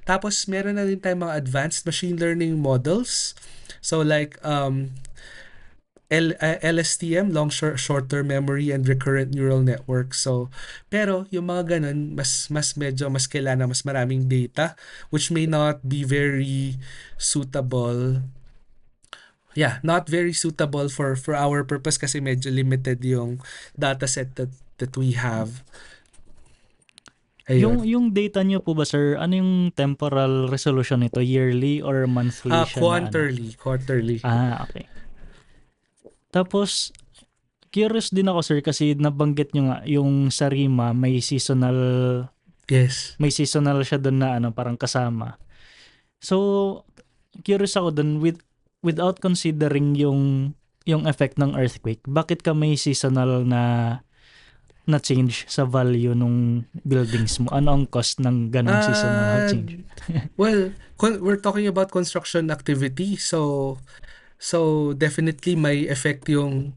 Tapos meron na din tayong mga advanced machine learning models, so like LSTM, long short-term memory and recurrent neural network. So pero yung mga ganun, medyo mas kailangan mas maraming data, which may not be very suitable. Not very suitable for our purpose kasi medyo limited yung dataset that we have. Ayun. Yung data niyo po ba sir, ano yung temporal resolution nito? Yearly or monthly siya? Quarterly. Okay. Tapos curious din ako sir kasi nabanggit niyo nga yung Sarima may seasonal. Yes. May seasonal siya doon na parang kasama. So curious ako doon without considering yung effect ng earthquake, bakit ka may seasonal na change sa value nung buildings mo? Ano ang cost ng ganong seasonal na change? Well, we're talking about construction activity, so definitely may effect yung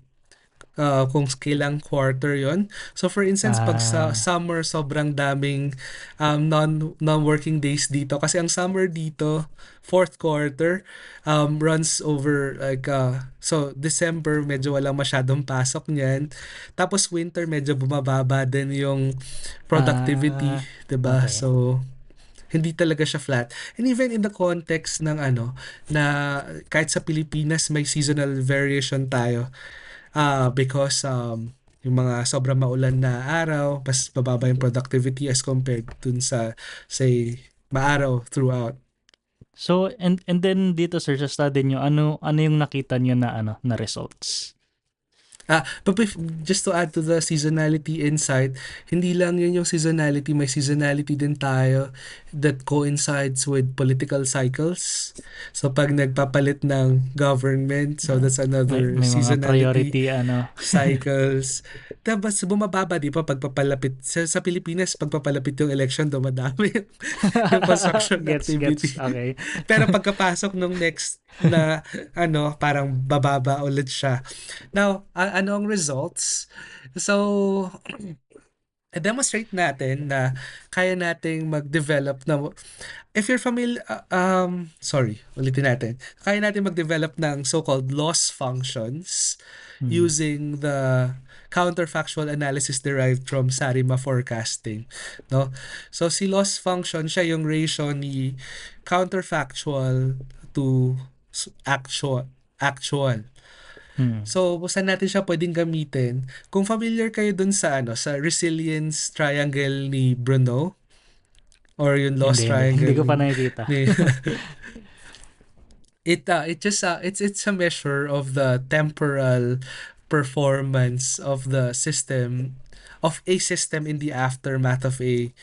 kung kailang quarter yon. So for instance, pag sa summer sobrang daming non-working days dito kasi ang summer dito fourth quarter runs over like so December medyo walang masyadong pasok niyan. Tapos winter medyo bumababa din yung productivity, 'di ba? Okay. So hindi talaga siya flat. And even in the context ng na kahit sa Pilipinas may seasonal variation tayo. Because yung mga sobrang maulan na araw, mas bababa yung productivity as compared dun sa, say, maaraw throughout. So, and then dito sir, sa study nyo, ano yung nakita nyo na results? But just to add to the seasonality insight, hindi lang yun yung seasonality, may seasonality din tayo that coincides with political cycles. So pag nagpapalit ng government, so that's another may seasonality mga priority cycles. Tapos bumababa di pa pagpapalapit sa Pilipinas, pagpapalapit yung election, dumadami yung construction activity. Okay. Pero pagkapasok nung next na parang bababa ulit siya. Now, ano ang results? So, demonstrate natin na kaya nating mag-develop na, if you're familiar, ulitin natin. Kaya natin mag-develop ng so-called loss functions using the counterfactual analysis derived from Sarima forecasting, no? So si loss function siya yung ratio ni counterfactual to actual. So, saan natin siya pwedeng gamitin? Kung familiar kayo dun sa sa resilience triangle ni Bruno or yung loss triangle. Hindi ko pa nakikita. It's a measure of the temporal performance of the system, of a system in the aftermath of a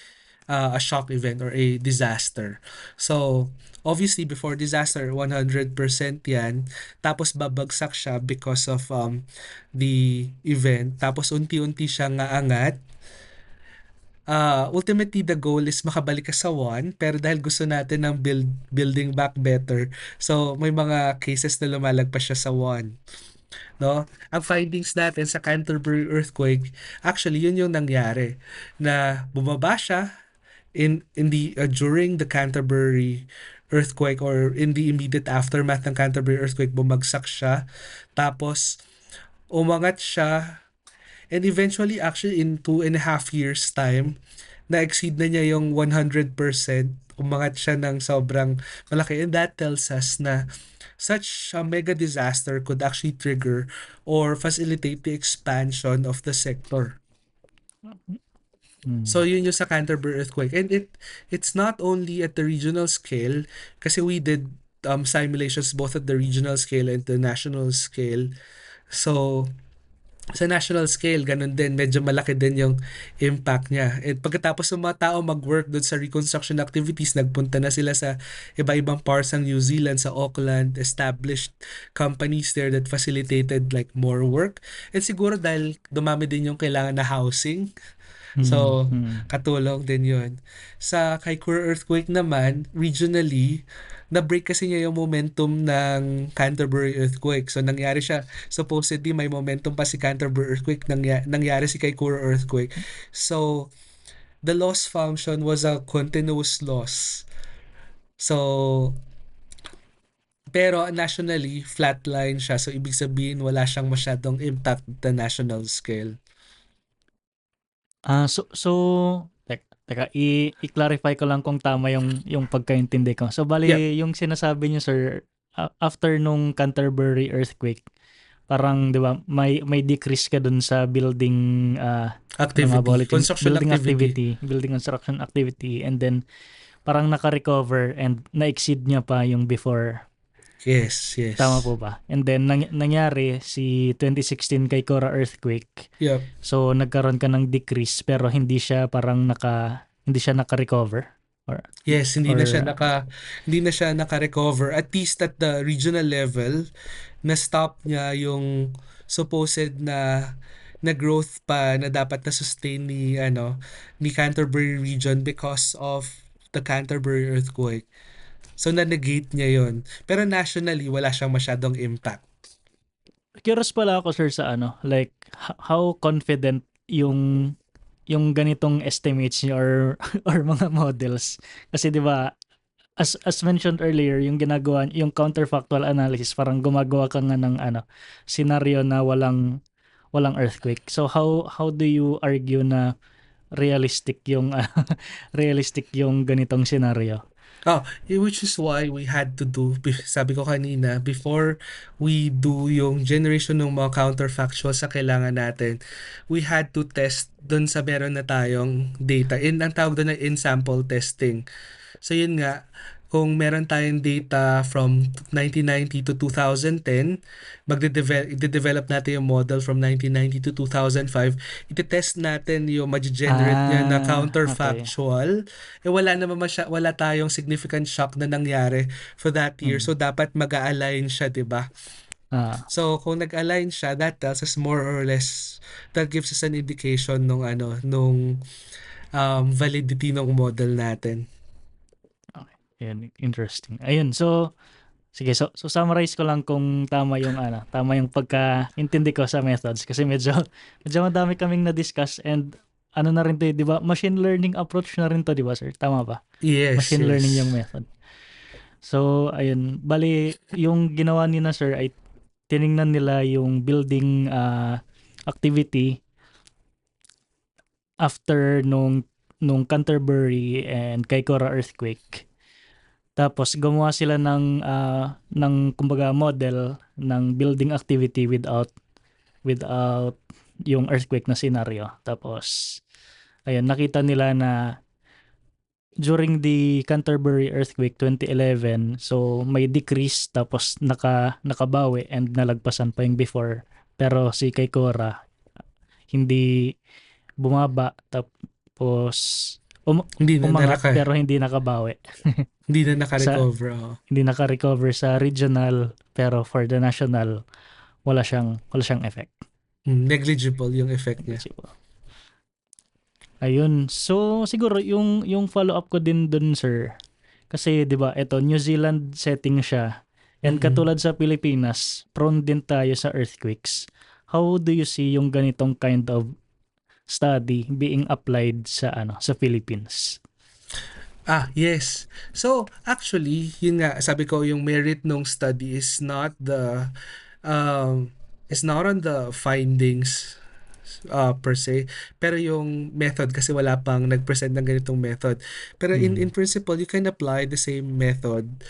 shock event or a disaster. So, obviously before disaster 100% 'yan, tapos babagsak siya because of the event, tapos unti-unti siyang aangat. Ultimately the goal is makabalik ka sa 1, pero dahil gusto natin ng building back better, so may mga cases na lumalagpas siya sa 1, no? Ang findings natin sa Canterbury earthquake, actually yun yung nangyari, na bumaba siya in the during the Canterbury earthquake, or in the immediate aftermath ng Canterbury earthquake, bumagsak siya, tapos umangat siya, and eventually actually in 2.5 years time, na-exceed na niya yung 100%, umangat siya ng sobrang malaki, and that tells us na such a mega disaster could actually trigger or facilitate the expansion of the sector. So yun yung sa Canterbury earthquake, and it's not only at the regional scale, kasi we did simulations both at the regional scale and the national scale. So sa national scale, ganun din, medyo malaki din yung impact niya. At pagkatapos ng mga tao mag-work doon sa reconstruction activities, nagpunta na sila sa iba-ibang parts ng New Zealand, sa Auckland, established companies there that facilitated like more work. And siguro dahil dumami din yung kailangan na housing, so katulong din yun. Sa Kaikoura earthquake naman, regionally, na-break kasi niya yung momentum ng Canterbury earthquake. So nangyari siya, supposedly may momentum pa si Canterbury earthquake, nangyari si Kaikoura earthquake. So the loss function was a continuous loss. So pero nationally, flatline siya. So ibig sabihin, wala siyang masyadong impact at the national scale. Teka, i-clarify ko lang kung tama yung pagkaintindi ko. So, bali, Yeah. yung sinasabi niyo, sir, after nung Canterbury earthquake, parang, di ba, may decrease ka dun sa building, Activity, construction building activity. building construction activity, and then, parang naka-recover and na-exceed niya pa yung before. Yes, yes. Tama po ba? And then, nangyari si 2016 Kaikoura earthquake. Yep. So, nagkaroon ka ng decrease pero hindi siya naka-recover? Yes, hindi na siya naka-recover. At least at the regional level, na-stop niya yung supposed na growth pa na dapat na sustain ni Canterbury region because of the Canterbury earthquake. So na-negate niya yon. Pero nationally, wala siyang masyadong impact. Curious pala ako, sir, sa like, how confident yung ganitong estimates niyo or mga models. Kasi, di ba, as mentioned earlier, yung ginagawa, yung counterfactual analysis, parang gumagawa ka nga ng scenario na walang earthquake. So, how do you argue na realistic yung ganitong scenario? Which is why we had to do, sabi ko kanina, before we do yung generation ng mga counterfactual sa kailangan natin, we had to test dun sa meron na tayong data. Ang tawag doon na in-sample testing. So yun nga, kung meron tayong data from 1990 to 2010, i-develop natin yung model from 1990 to 2005, iti-test natin yung ma-generate niya na counterfactual. Wala tayong significant shock na nangyari for that year. So dapat mag-a-align siya, 'di ba? So kung nag-align siya, that tells us more or less, that gives us an indication nung validity ng model natin. Ayan, interesting. Ayun, so sige, so summarize ko lang kung tama yung pagkaintindi ko sa methods, kasi medyo madami kaming na-discuss, and na rin to, 'di ba? Machine learning approach na rin to, 'di ba, sir? Tama ba? Yes. Machine learning yung method. So, ayun, bali yung ginawa ni na, sir, ay tiningnan nila yung building activity after nung Canterbury and Kaikoura earthquake. Tapos gumawa sila ng kumbaga model ng building activity without yung earthquake na scenario. Tapos ayun, nakita nila na during the Canterbury earthquake 2011, so may decrease tapos nakabawi and nalagpasan pa yung before. Pero si kay Cora hindi bumaba tapos Hindi na umangat pero hindi nakabawi. hindi na naka-recover. Hindi naka-recover sa regional pero for the national wala siyang effect. Negligible yung effect niya. Ayun. So siguro yung follow-up ko din dun, sir. Kasi 'di ba, ito New Zealand setting siya. And katulad sa Pilipinas, prone din tayo sa earthquakes. How do you see yung ganitong kind of study being applied sa Philippines? Yes. So, actually, yun nga, sabi ko, yung merit ng study is not on the findings per se, pero yung method, kasi wala pang nag-present ng ganitong method. Pero in principle, you can apply the same method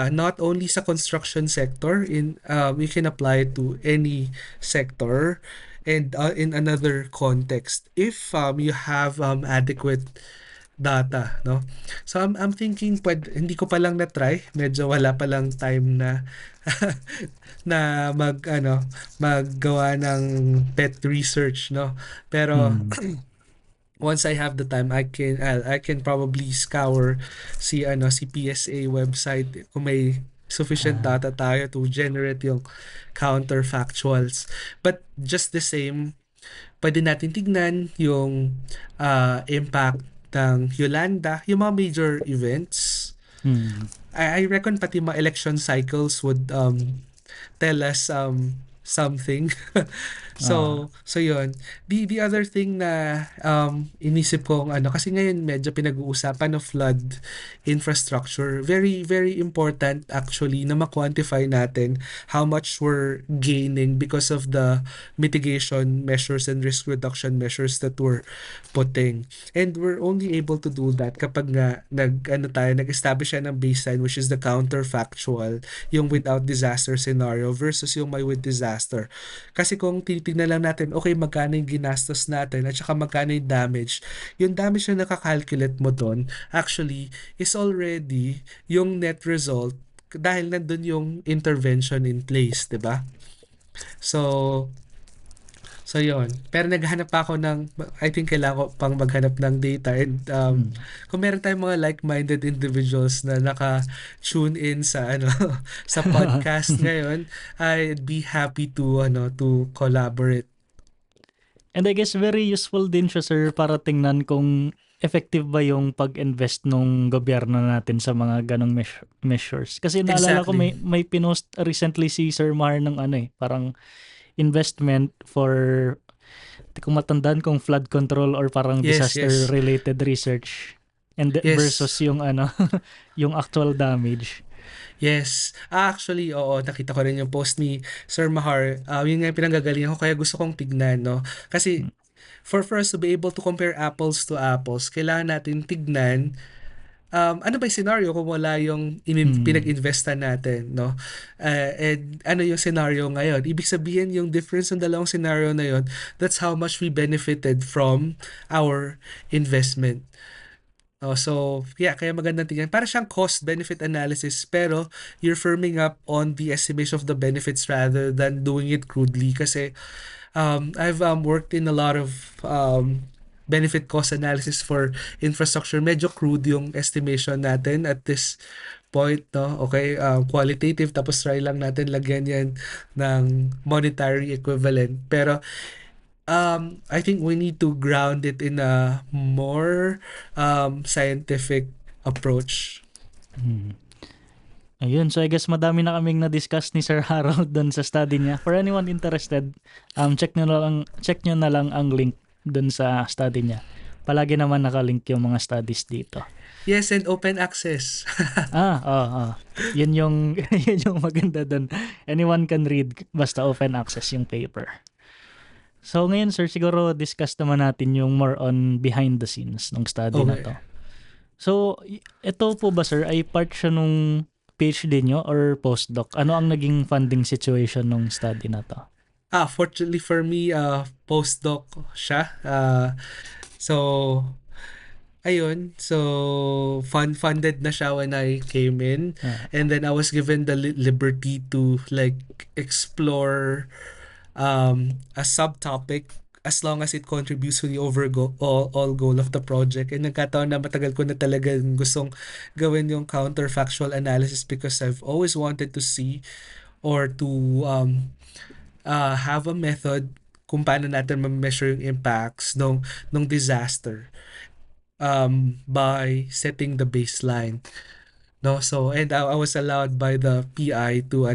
not only sa construction sector, you can apply it to any sector and in another context if you have adequate data, no? So I'm thinking hindi ko pa lang na try, medyo wala pa lang time na na maggawa ng pet research, no? Pero once I have the time, I can probably scour si PSA website kung may sufficient data tayo to generate yung counterfactuals. But just the same, pwede natin tignan yung impact ng Yolanda, yung mga major events. I reckon pati mga election cycles would tell us something. So yun. The other thing na inisip kong kasi ngayon medyo pinag-uusapan ng flood infrastructure. Very, very important actually na ma-quantify natin how much we're gaining because of the mitigation measures and risk reduction measures that we're putting. And we're only able to do that kapag nga nag-establish ng baseline, which is the counterfactual, yung without disaster scenario versus yung may with disaster. Kasi kung titignan lang natin, okay, magkano yung ginastos natin at saka magkano yung damage na nakakalculate mo doon actually is already yung net result dahil nandun yung intervention in place, di ba? So yun. Pero naghanap pa ako I think kailangan ko pang maghanap ng data and kung meron tayong mga like-minded individuals na naka-tune in sa sa podcast ngayon, I'd be happy to collaborate. And I guess very useful din siya, sir, para tingnan kung effective ba yung pag-invest ng gobyerno natin sa mga ganong measures. Kasi naalala ko may pinost recently si Sir Mar ng parang investment for kung matandaan kung flood control or parang disaster related research and versus yung yung actual damage. Yes. Actually, oo, nakita ko rin yung post ni Sir Mahar. Yun nga yung pinanggagalingan ko kaya gusto kong tignan, no? Kasi for us to be able to compare apples to apples, kailangan natin tignan ano ba yung scenario kung wala yung pinag-investan natin, no? And ano yung scenario ngayon? Ibig sabihin yung difference ng dalawang scenario na yun, that's how much we benefited from our investment. So, yeah, kaya magandang tingnan. Para siyang cost-benefit analysis, pero you're firming up on the estimation of the benefits rather than doing it crudely. Kasi I've worked in a lot of benefit cost analysis for infrastructure. Medyo crude yung estimation natin at this point, no? Okay, qualitative, tapos try lang natin lagyan yan ng monetary equivalent. Pero I think we need to ground it in a more scientific approach. Ayun, so I guess madami na kaming na-discuss ni Sir Harold doon sa study niya. For anyone interested, check nyo na lang ang link doon sa study niya. Palagi naman nakalink yung mga studies dito. Yes, and open access. Yun yung maganda doon. Anyone can read, basta open access yung paper. So ngayon, sir, siguro discuss naman natin yung more on behind the scenes ng study na to. So, ito po ba, sir, ay part siya nung PhD nyo or postdoc? Ano ang naging funding situation ng study na to? Fortunately for me, postdoc siya. So, ayun, so funded na siya when I came in, Ah, and then I was given the liberty to like explore a subtopic as long as it contributes to the all goal of the project. And nagkataon na matagal ko na talaga gustong gawin yung counterfactual analysis because I've always wanted to see or to have a method kung paano natin ma-measure yung impacts nung disaster by setting the baseline. No, so and I was allowed by the PI to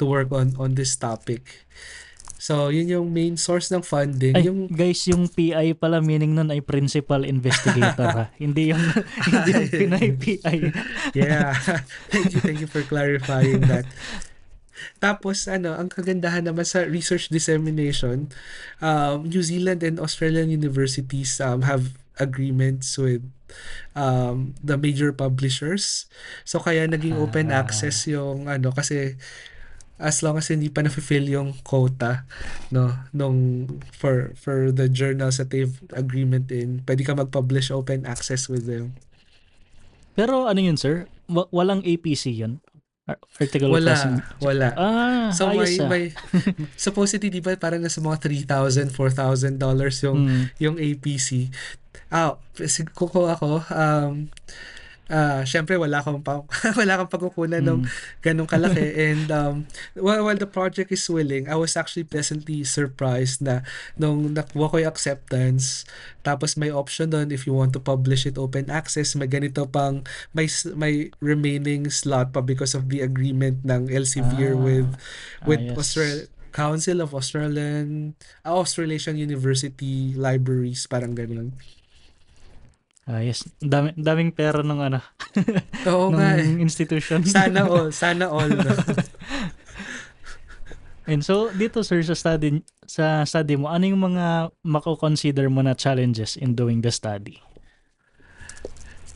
work on this topic. So yun yung main source ng funding. ay, Yung guys, yung PI pala meaning nun ay principal investigator ha. Hindi yung hindi yung Pinay PI. yeah. Thank you for clarifying that. Tapos ang kagandahan naman sa research dissemination, New Zealand and Australian universities have agreements with the major publishers. So kaya naging open access yung kasi as long as hindi pa na-fulfill yung quota for the journals that they've agreement in, pwede ka mag-publish open access with them. Pero ano yun, sir? Walang APC yun? Article of classification. Wala. So ayos may supposedly di ba parang nasa mga $3,000 $4,000 yung APC. Kuko ako syempre wala akong wala akong pagkukunan ng ganong kalaki, and while the project is willing, I was actually pleasantly surprised na nung nakuha ko yung acceptance, tapos may option doon if you want to publish it open access, may ganito pang may remaining slot pa because of the agreement ng Elsevier with yes. Council of Australasian University Libraries, parang ganun. Yes. Daming pera ng Oo nga ng institution. Sana all. No? And so dito, sir, sa study mo, ano yung mga mako-consider mo na challenges in doing the study?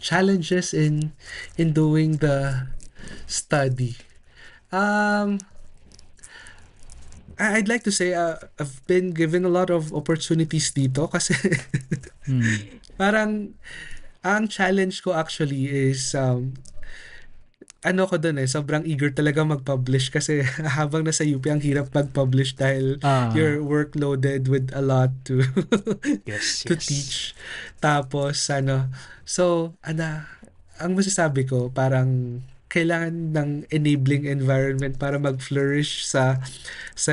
Challenges in doing the study. I'd like to say I've been given a lot of opportunities dito kasi parang ang challenge ko actually is ko dun sobrang eager talaga mag-publish kasi habang nasa UP ang hirap mag-publish dahil you're workloaded with a lot to yes. teach. Tapos ang masasabi ko parang kailangan ng enabling environment para mag-flourish sa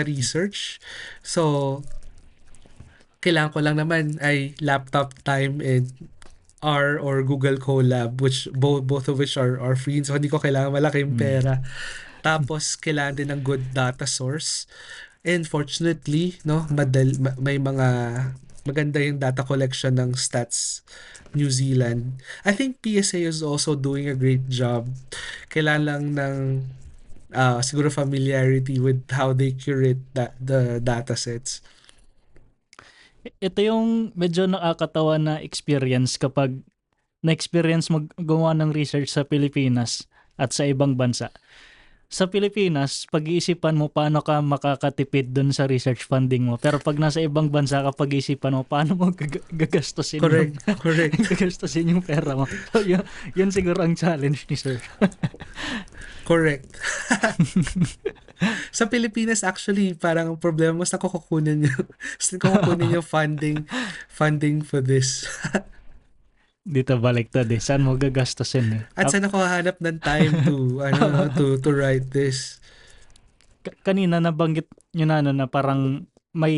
research. So kailangan ko lang naman ay laptop time and R or Google Colab, which both of which are free, so hindi ko kailangan malaking pera. Tapos kailangan din ng good data source, and fortunately may mga maganda yung data collection ng Stats New Zealand. I think PSA is also doing a great job. Kailangan lang ng siguro familiarity with how they curate the datasets. Ito yung medyo nakakatawa na experience kapag na-experience mo gumawa ng research sa Pilipinas at sa ibang bansa. Sa Pilipinas, pag-iisipan mo paano ka makakatipid dun sa research funding mo. Pero pag nasa ibang bansa ka, pag-iisipan mo paano mo gagastusin Correct. gagastusin yung pera mo. So, yun siguro ang challenge ni sir. Correct. Sa Pilipinas actually parang ang problema mas nakukunin yung funding for this. Dito baliktad saan mo gagastusin At saan ako hahanap ng time to write this? Kanina nabanggit nyo na parang may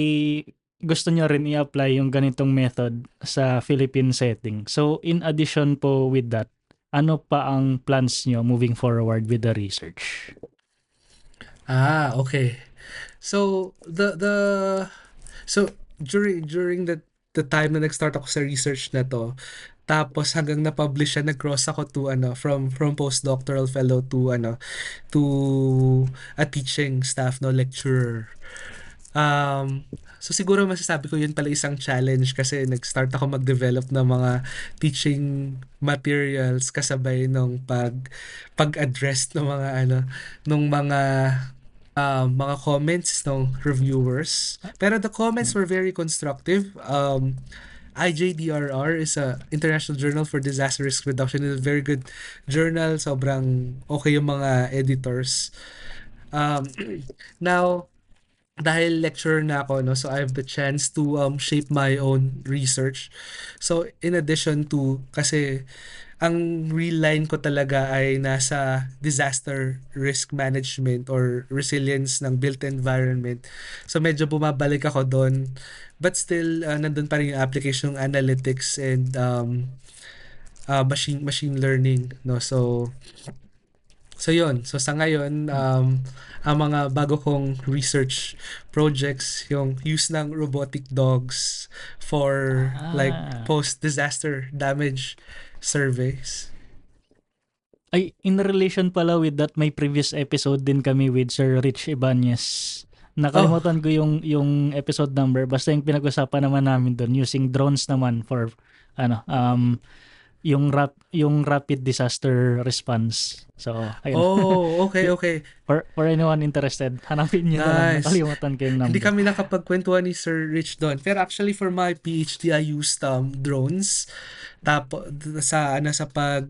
gusto nyo rin i-apply yung ganitong method sa Philippine setting. So in addition po with that, ano pa ang plans nyo moving forward with the research? Okay. So so during the time na nag-start ako sa research na to, tapos hanggang na-publish siya, nag-cross ako to from postdoctoral fellow to a teaching staff lecturer. So siguro masasabi ko yun pala isang challenge kasi nag-start ako mag-develop ng mga teaching materials kasabay nung pag-address ng mga comments ng reviewers. Pero the comments were very constructive. IJDRR is a International Journal for Disaster Risk Reduction. It's a very good journal. Sobrang okay yung mga editors. Um, Now, dahil lecturer na ako, no, so I have the chance to shape my own research. So, in addition to, kasi ang real line ko talaga ay nasa disaster risk management or resilience ng built environment. So medyo bumabalik ako doon. But still, nandun pa rin yung application ng analytics and machine learning. No? So yun. So sa ngayon, ang mga bago kong research projects, yung use ng robotic dogs for like Ah. post-disaster damage surveys. Ay, in relation pala with that, may previous episode din kami with Sir Rich Ibanez. Oh, Nakalimutan ko yung episode number. Basta yung pinag-usapan naman namin doon using drones naman for ano yung rapid disaster response. So, ayun. oh, okay, okay. For anyone interested, hanapin niyo na lang. Nice. Nakalimutan ko yung Hindi number. kami nakapagkwentuhan ni Sir Rich doon. Pero actually for my PhD, I used drones. Tapo sa pag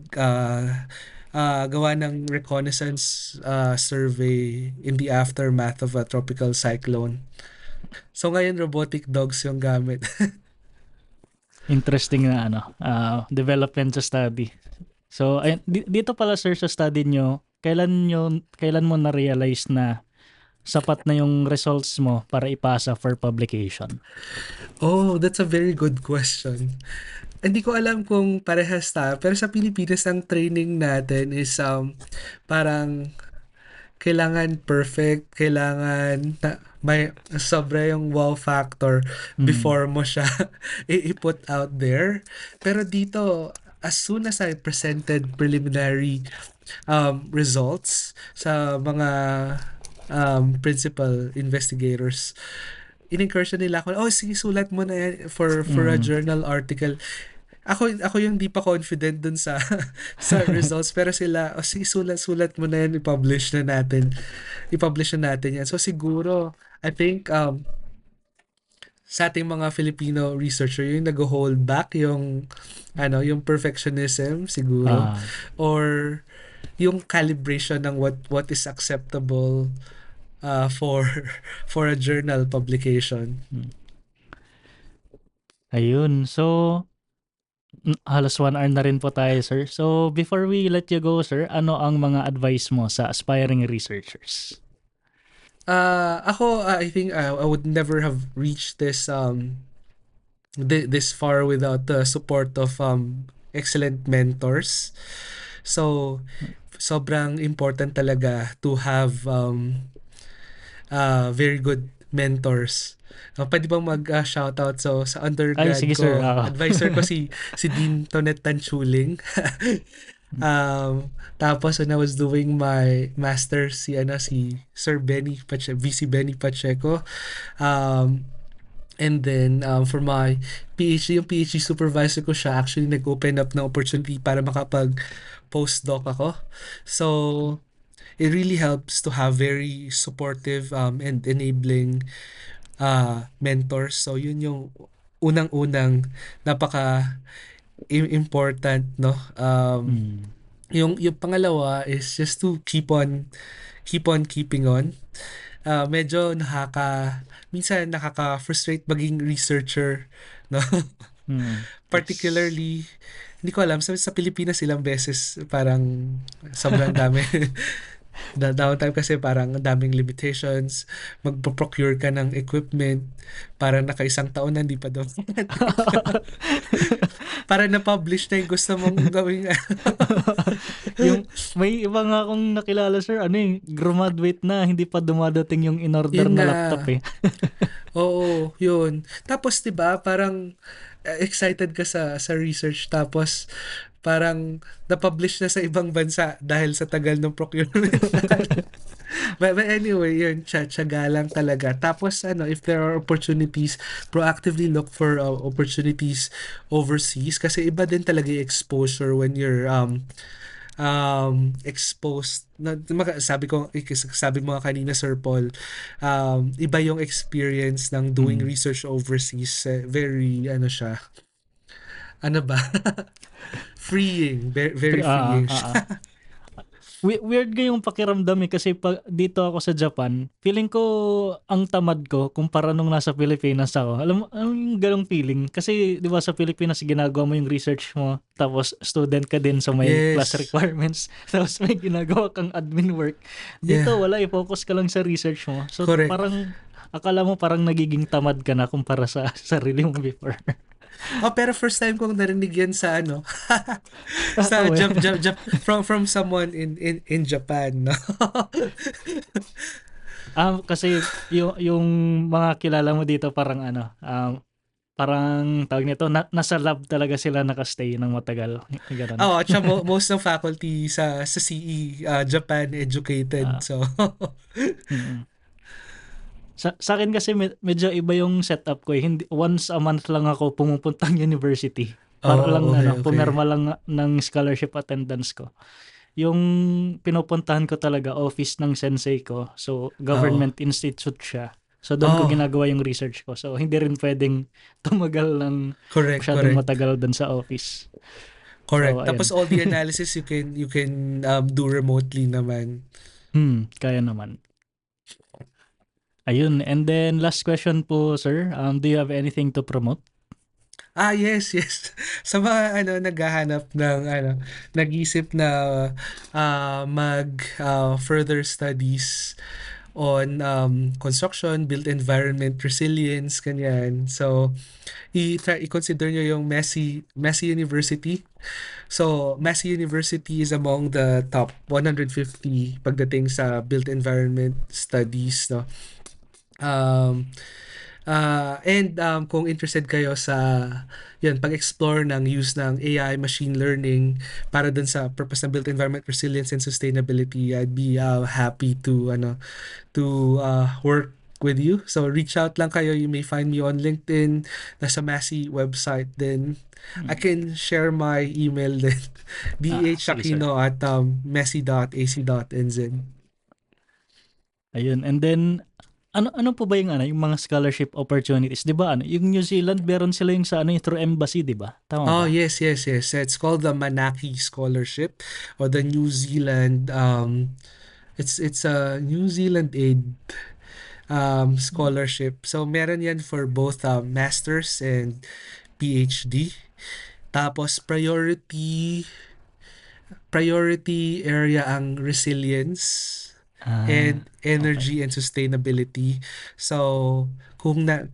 gawa ng reconnaissance survey in the aftermath of a tropical cyclone. So ngayon robotic dogs yung gamit. Interesting na development sa study. So, ayun, dito pala sir sa study nyo, kailan mo na-realize na sapat na yung results mo para ipasa for publication? Oh, that's a very good question. Hindi ko alam kung parehas tayo, pero sa Pilipinas ang training natin is parang kailangan perfect, kailangan may sobra yung wow factor Mm. before mo siya i-put out there. Pero dito, as soon as I presented preliminary results sa mga principal investigators, in-encourage na nila ako, oh, sige, sulat mo na yan for a Mm. journal article. Ako yung di pa confident dun sa sa results, pero sila, oh, sige, sulat mo na yan, i-publish na natin yan. So siguro, I think sa ating mga Filipino researcher, yung nag-hold back yung perfectionism siguro, Ah, or yung calibration ng what is acceptable for for a journal publication. mm. Ayun. So, halos 1 hour na rin po tayo, sir. So, before we let you go, sir, ano ang mga advice mo sa aspiring researchers? Ako, I think I would never have reached this far without the support of excellent mentors. So sobrang important talaga to have very good mentors. Pwede bang mag-shoutout? So, sa Ay, undergrad sige, sir. ko, advisor ko si Dean Tonet Tanchuling. Tapos when I was doing my master's, si Sir Benny Pacheco, VC Benny Pacheco. And then for my PhD, yung PhD supervisor ko siya actually nag-open up ng opportunity para makapag postdoc ako. So it really helps to have very supportive and enabling mentors. So yun yung unang-unang napaka important, no? Mm. Yung pangalawa is just to keep on keeping on. Medyo minsan nakaka-frustrate maging researcher, no? Mm. Yes. Particularly, hindi ko alam, sa Pilipinas ilang beses parang sobrang dami. Downtime kasi parang ang daming limitations. Magpo-procure ka ng equipment, parang naka-isang taon na hindi pa daw. Para na-publish na yung gusto mong gawing. Yung may iba nga akong nakilala, sir, graduate na, hindi pa dumadating yung in-order Yun na nga. laptop eh. Oo, yun. Tapos 'di ba, parang excited ka sa research, tapos parang na-publish na sa ibang bansa dahil sa tagal ng procurement. But anyway, yun, tiyaga lang talaga. Tapos if there are opportunities, proactively look for opportunities overseas, kasi iba din talaga yung exposure when you're exposed sabi mo nga kanina, Sir Paul, iba yung experience ng doing Mm. research overseas. Very siya, ano ba? Freeing, very Ah, freeing ah, siya. ah. Weird nga yung pakiramdam kasi dito ako sa Japan, feeling ko ang tamad ko kumpara nung nasa Pilipinas ako. Alam mo yung ganong feeling? Kasi di ba sa Pilipinas ginagawa mo yung research mo, tapos student ka din so may class Yes. requirements, tapos may ginagawa kang admin work. Yeah, Dito wala, i-focus ka lang sa research mo. So correct. parang akala mo parang nagiging tamad ka na kumpara sa sarili mo before. Oh, pero first time kong narinig yan sa ano, Ah, sa well. from someone in Japan, no? Kasi yung mga kilala mo dito parang parang tawag nito, nasa lab talaga sila nakastay ng matagal. Ganun. Oh, at saka most ng faculty sa CE, Japan educated. Ah, So, mm. Sa akin kasi medyo iba yung setup ko eh. Hindi, once a month lang ako pumupuntang university. Para lang okay, okay. pumirma lang ng scholarship attendance ko. Yung pinupuntahan ko talaga office ng sensei ko. So Oh, government institute siya. So doon ko oh, ginagawa yung research ko. So hindi rin pwedeng tumagal ng correct, masyadong correct. matagal doon sa office. So Correct. Tapos ayun. all the analysis you can do remotely naman. Kaya naman. Ayun. And then last question po, sir. Do you have anything to promote? Ah, yes, yes. Sa mga ano naghahanap ng ano, nag-isip na mag further studies on construction, built environment resilience, kanyan. So, i-consider nyo yung Massey University. So, Massey University is among the top 150 pagdating sa built environment studies, no? Um, and kung interested kayo sa yun, pag-explore ng use ng AI, machine learning para dun sa purpose ng built environment resilience and sustainability, I'd be happy to work with you. So reach out lang kayo. You may find me on LinkedIn, nasa Massey website. Then I Hmm. can share my email din. Sige, sir. bhakino@massey.ac.nz. Ayun. And then, ano po ba yung mga scholarship opportunities? 'Di ba yung New Zealand meron sila yung sa yung through embassy, 'di ba? Tama Oh, ba? yes, yes, yes. It's called the Manaki Scholarship or the New Zealand it's a New Zealand aid scholarship. So meron 'yan for both masters and PhD. Tapos priority area ang resilience and Okay. energy and sustainability. So,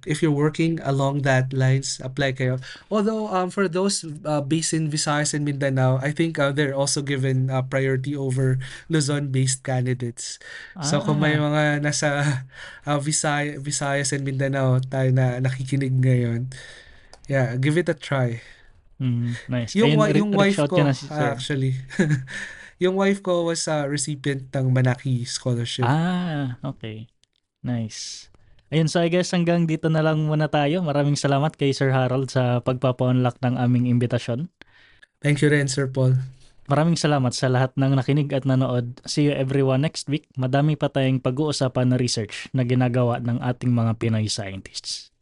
if you're working along that lines, apply kayo. Although for those based in Visayas and Mindanao, I think they're also given priority over Luzon-based candidates. So kung may Ah, mga nasa Visayas and Mindanao tayo na nakikinig ngayon, yeah, give it a try. nice. Yung Ayun, yung reach wife out yun ko na si sir. actually yung wife ko was a recipient ng Manaki scholarship. Okay. Nice. Ayun, so I guess hanggang dito na lang muna tayo. Maraming salamat kay Sir Harold sa pagpapa-unlock ng aming imbitasyon. Thank you rin, Sir Paul. Maraming salamat sa lahat ng nakinig at nanood. See you everyone next week. Madami pa tayong pag-uusapan na research na ginagawa ng ating mga Pinoy scientists.